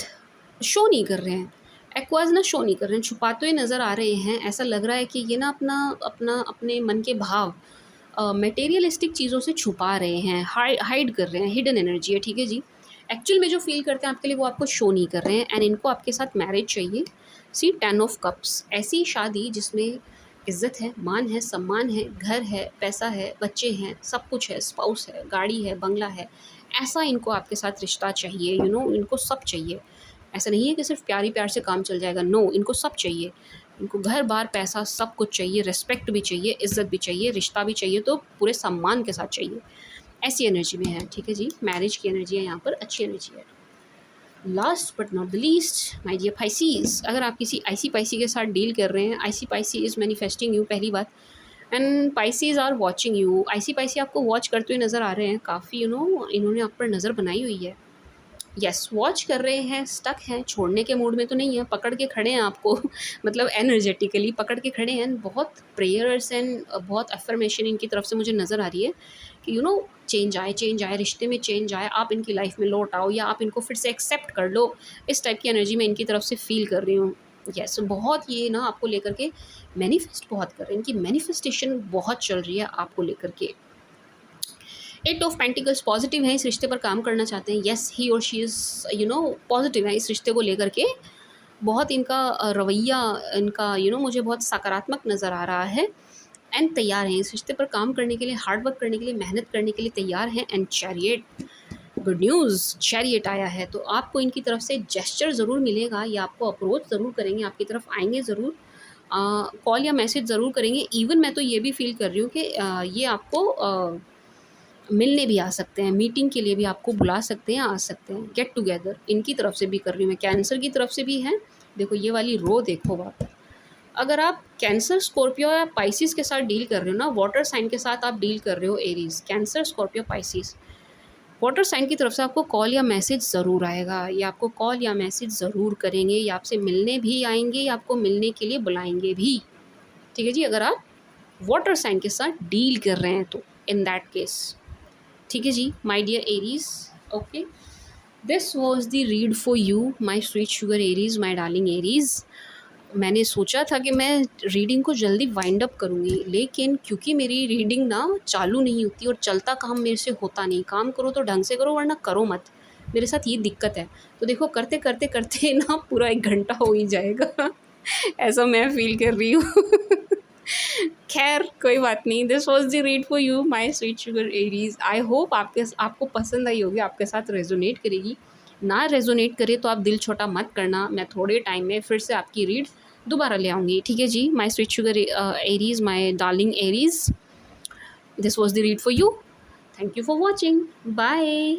S1: शो नहीं कर रहे हैं, एक्वाज ना शो नहीं कर रहे हैं, छुपाते हुए नज़र आ रहे हैं। ऐसा लग रहा है कि ये ना अपना अपना अपने मन के भाव मटेरियलिस्टिक चीज़ों से छुपा रहे हैं, हाइड कर रहे हैं, हिडन एनर्जी है, ठीक है जी। एक्चुअल में जो फील करते हैं आपके लिए वो आपको शो नहीं कर रहे हैं। एंड इनको आपके साथ मैरिज चाहिए। सी 10 ऑफ कप्स, ऐसी शादी जिसमें इज्जत है, मान है, सम्मान है, घर है, पैसा है, बच्चे हैं, सब कुछ है, स्पाउस है, गाड़ी है, बंगला है, ऐसा इनको आपके साथ रिश्ता चाहिए। इनको सब चाहिए। ऐसा नहीं है कि सिर्फ प्यार ही प्यार से काम चल जाएगा, नो, इनको सब चाहिए। इनको घर बार पैसा सब कुछ चाहिए, रिस्पेक्ट भी चाहिए, इज्जत भी चाहिए, रिश्ता भी चाहिए, तो पूरे सम्मान के साथ चाहिए। ऐसी एनर्जी में है, ठीक है जी। मैरिज की एनर्जी है यहाँ पर, अच्छी एनर्जी है। Last but not the least my dear Pisces, अगर आप किसी आईसी पाइसी के साथ डील कर रहे हैं, icy Pisces is manifesting you, पहली बात। And Pisces are watching you, icy Pisces आपको वॉच करते हुए नज़र आ रहे हैं काफ़ी, इन्होंने आप पर नज़र बनाई हुई है। यस, वॉच कर रहे हैं, स्टक हैं, छोड़ने के मूड में तो नहीं है, पकड़ के खड़े हैं आपको मतलब एनर्जेटिकली पकड़ के खड़े हैं। बहुत प्रेयर्स एंड बहुत अफर्मेशन इनकी तरफ से मुझे नज़र आ रही है कि चेंज आए, रिश्ते में चेंज आए, आप इनकी लाइफ में लौट आओ, या आप इनको फिर से एक्सेप्ट कर लो। इस टाइप की एनर्जी मैं इनकी तरफ से फील कर रही हूँ। यस, बहुत ये ना आपको लेकर के मैनिफेस्ट बहुत कर रहे हैं, इनकी मैनिफेस्टेशन बहुत चल रही है आपको लेकर के। 8 ऑफ पेंटिकल्स पॉजिटिव है, इस रिश्ते पर काम करना चाहते हैं। येस, ही और शी इज़ पॉजिटिव है इस रिश्ते को लेकर के। बहुत इनका रवैया, इनका मुझे बहुत सकारात्मक नज़र आ रहा है। एंड तैयार हैं इस रिश्ते पर काम करने के लिए, हार्ड वर्क करने के लिए, मेहनत करने के लिए तैयार हैं। And chariot, good news, chariot आया है, तो आपको इनकी तरफ से जेस्चर ज़रूर मिलेगा, या आपको अप्रोच ज़रूर करेंगे, आपकी तरफ आएंगे ज़रूर, कॉल या मैसेज ज़रूर करेंगे। इवन मैं तो ये भी फील कर रही हूँ कि ये आपको मिलने भी आ सकते हैं, मीटिंग के लिए भी आपको बुला सकते हैं, आ सकते हैं, गेट टुगेदर इनकी तरफ से भी कर रही हूँ मैं। कैंसर की तरफ से भी है, देखो ये वाली रो देखो बात। अगर आप कैंसर, स्कॉर्पियो या पाइसिस के साथ डील कर रहे हो ना, वाटर साइन के साथ आप डील कर रहे हो, Aries, Cancer, Scorpio, Pisces, water sign की तरफ से आपको कॉल या मैसेज ज़रूर आएगा, ये आपको कॉल या मैसेज ज़रूर करेंगे, या आपसे मिलने भी आएंगे, या आपको मिलने के लिए बुलाएंगे भी, ठीक है जी। अगर आप वाटर साइन के साथ डील कर रहे हैं तो इन दैट केस, ठीक है जी my dear Aries. Okay, this was the read for you my sweet sugar Aries, my darling Aries. मैंने सोचा था कि मैं रीडिंग को जल्दी वाइंड अप करूँगी, लेकिन क्योंकि मेरी रीडिंग ना चालू नहीं होती और चलता काम मेरे से होता नहीं। काम करो तो ढंग से करो, वरना करो मत, मेरे साथ ये दिक्कत है। तो देखो करते करते करते ना पूरा 1 घंटा हो ही जाएगा ऐसा मैं फील कर रही हूँ खैर कोई बात नहीं। This was the read for you my sweet sugar Aries. I hope आपको पसंद आई होगी, आपके साथ रेजोनेट करेगी। ना रेजोनेट करे तो आप दिल छोटा मत करना, मैं थोड़े टाइम में फिर से आपकी रीड दोबारा ले आऊँगी, ठीक है जी। My sweet sugar Aries, my darling Aries, this was the read for you. Thank you for watching, bye.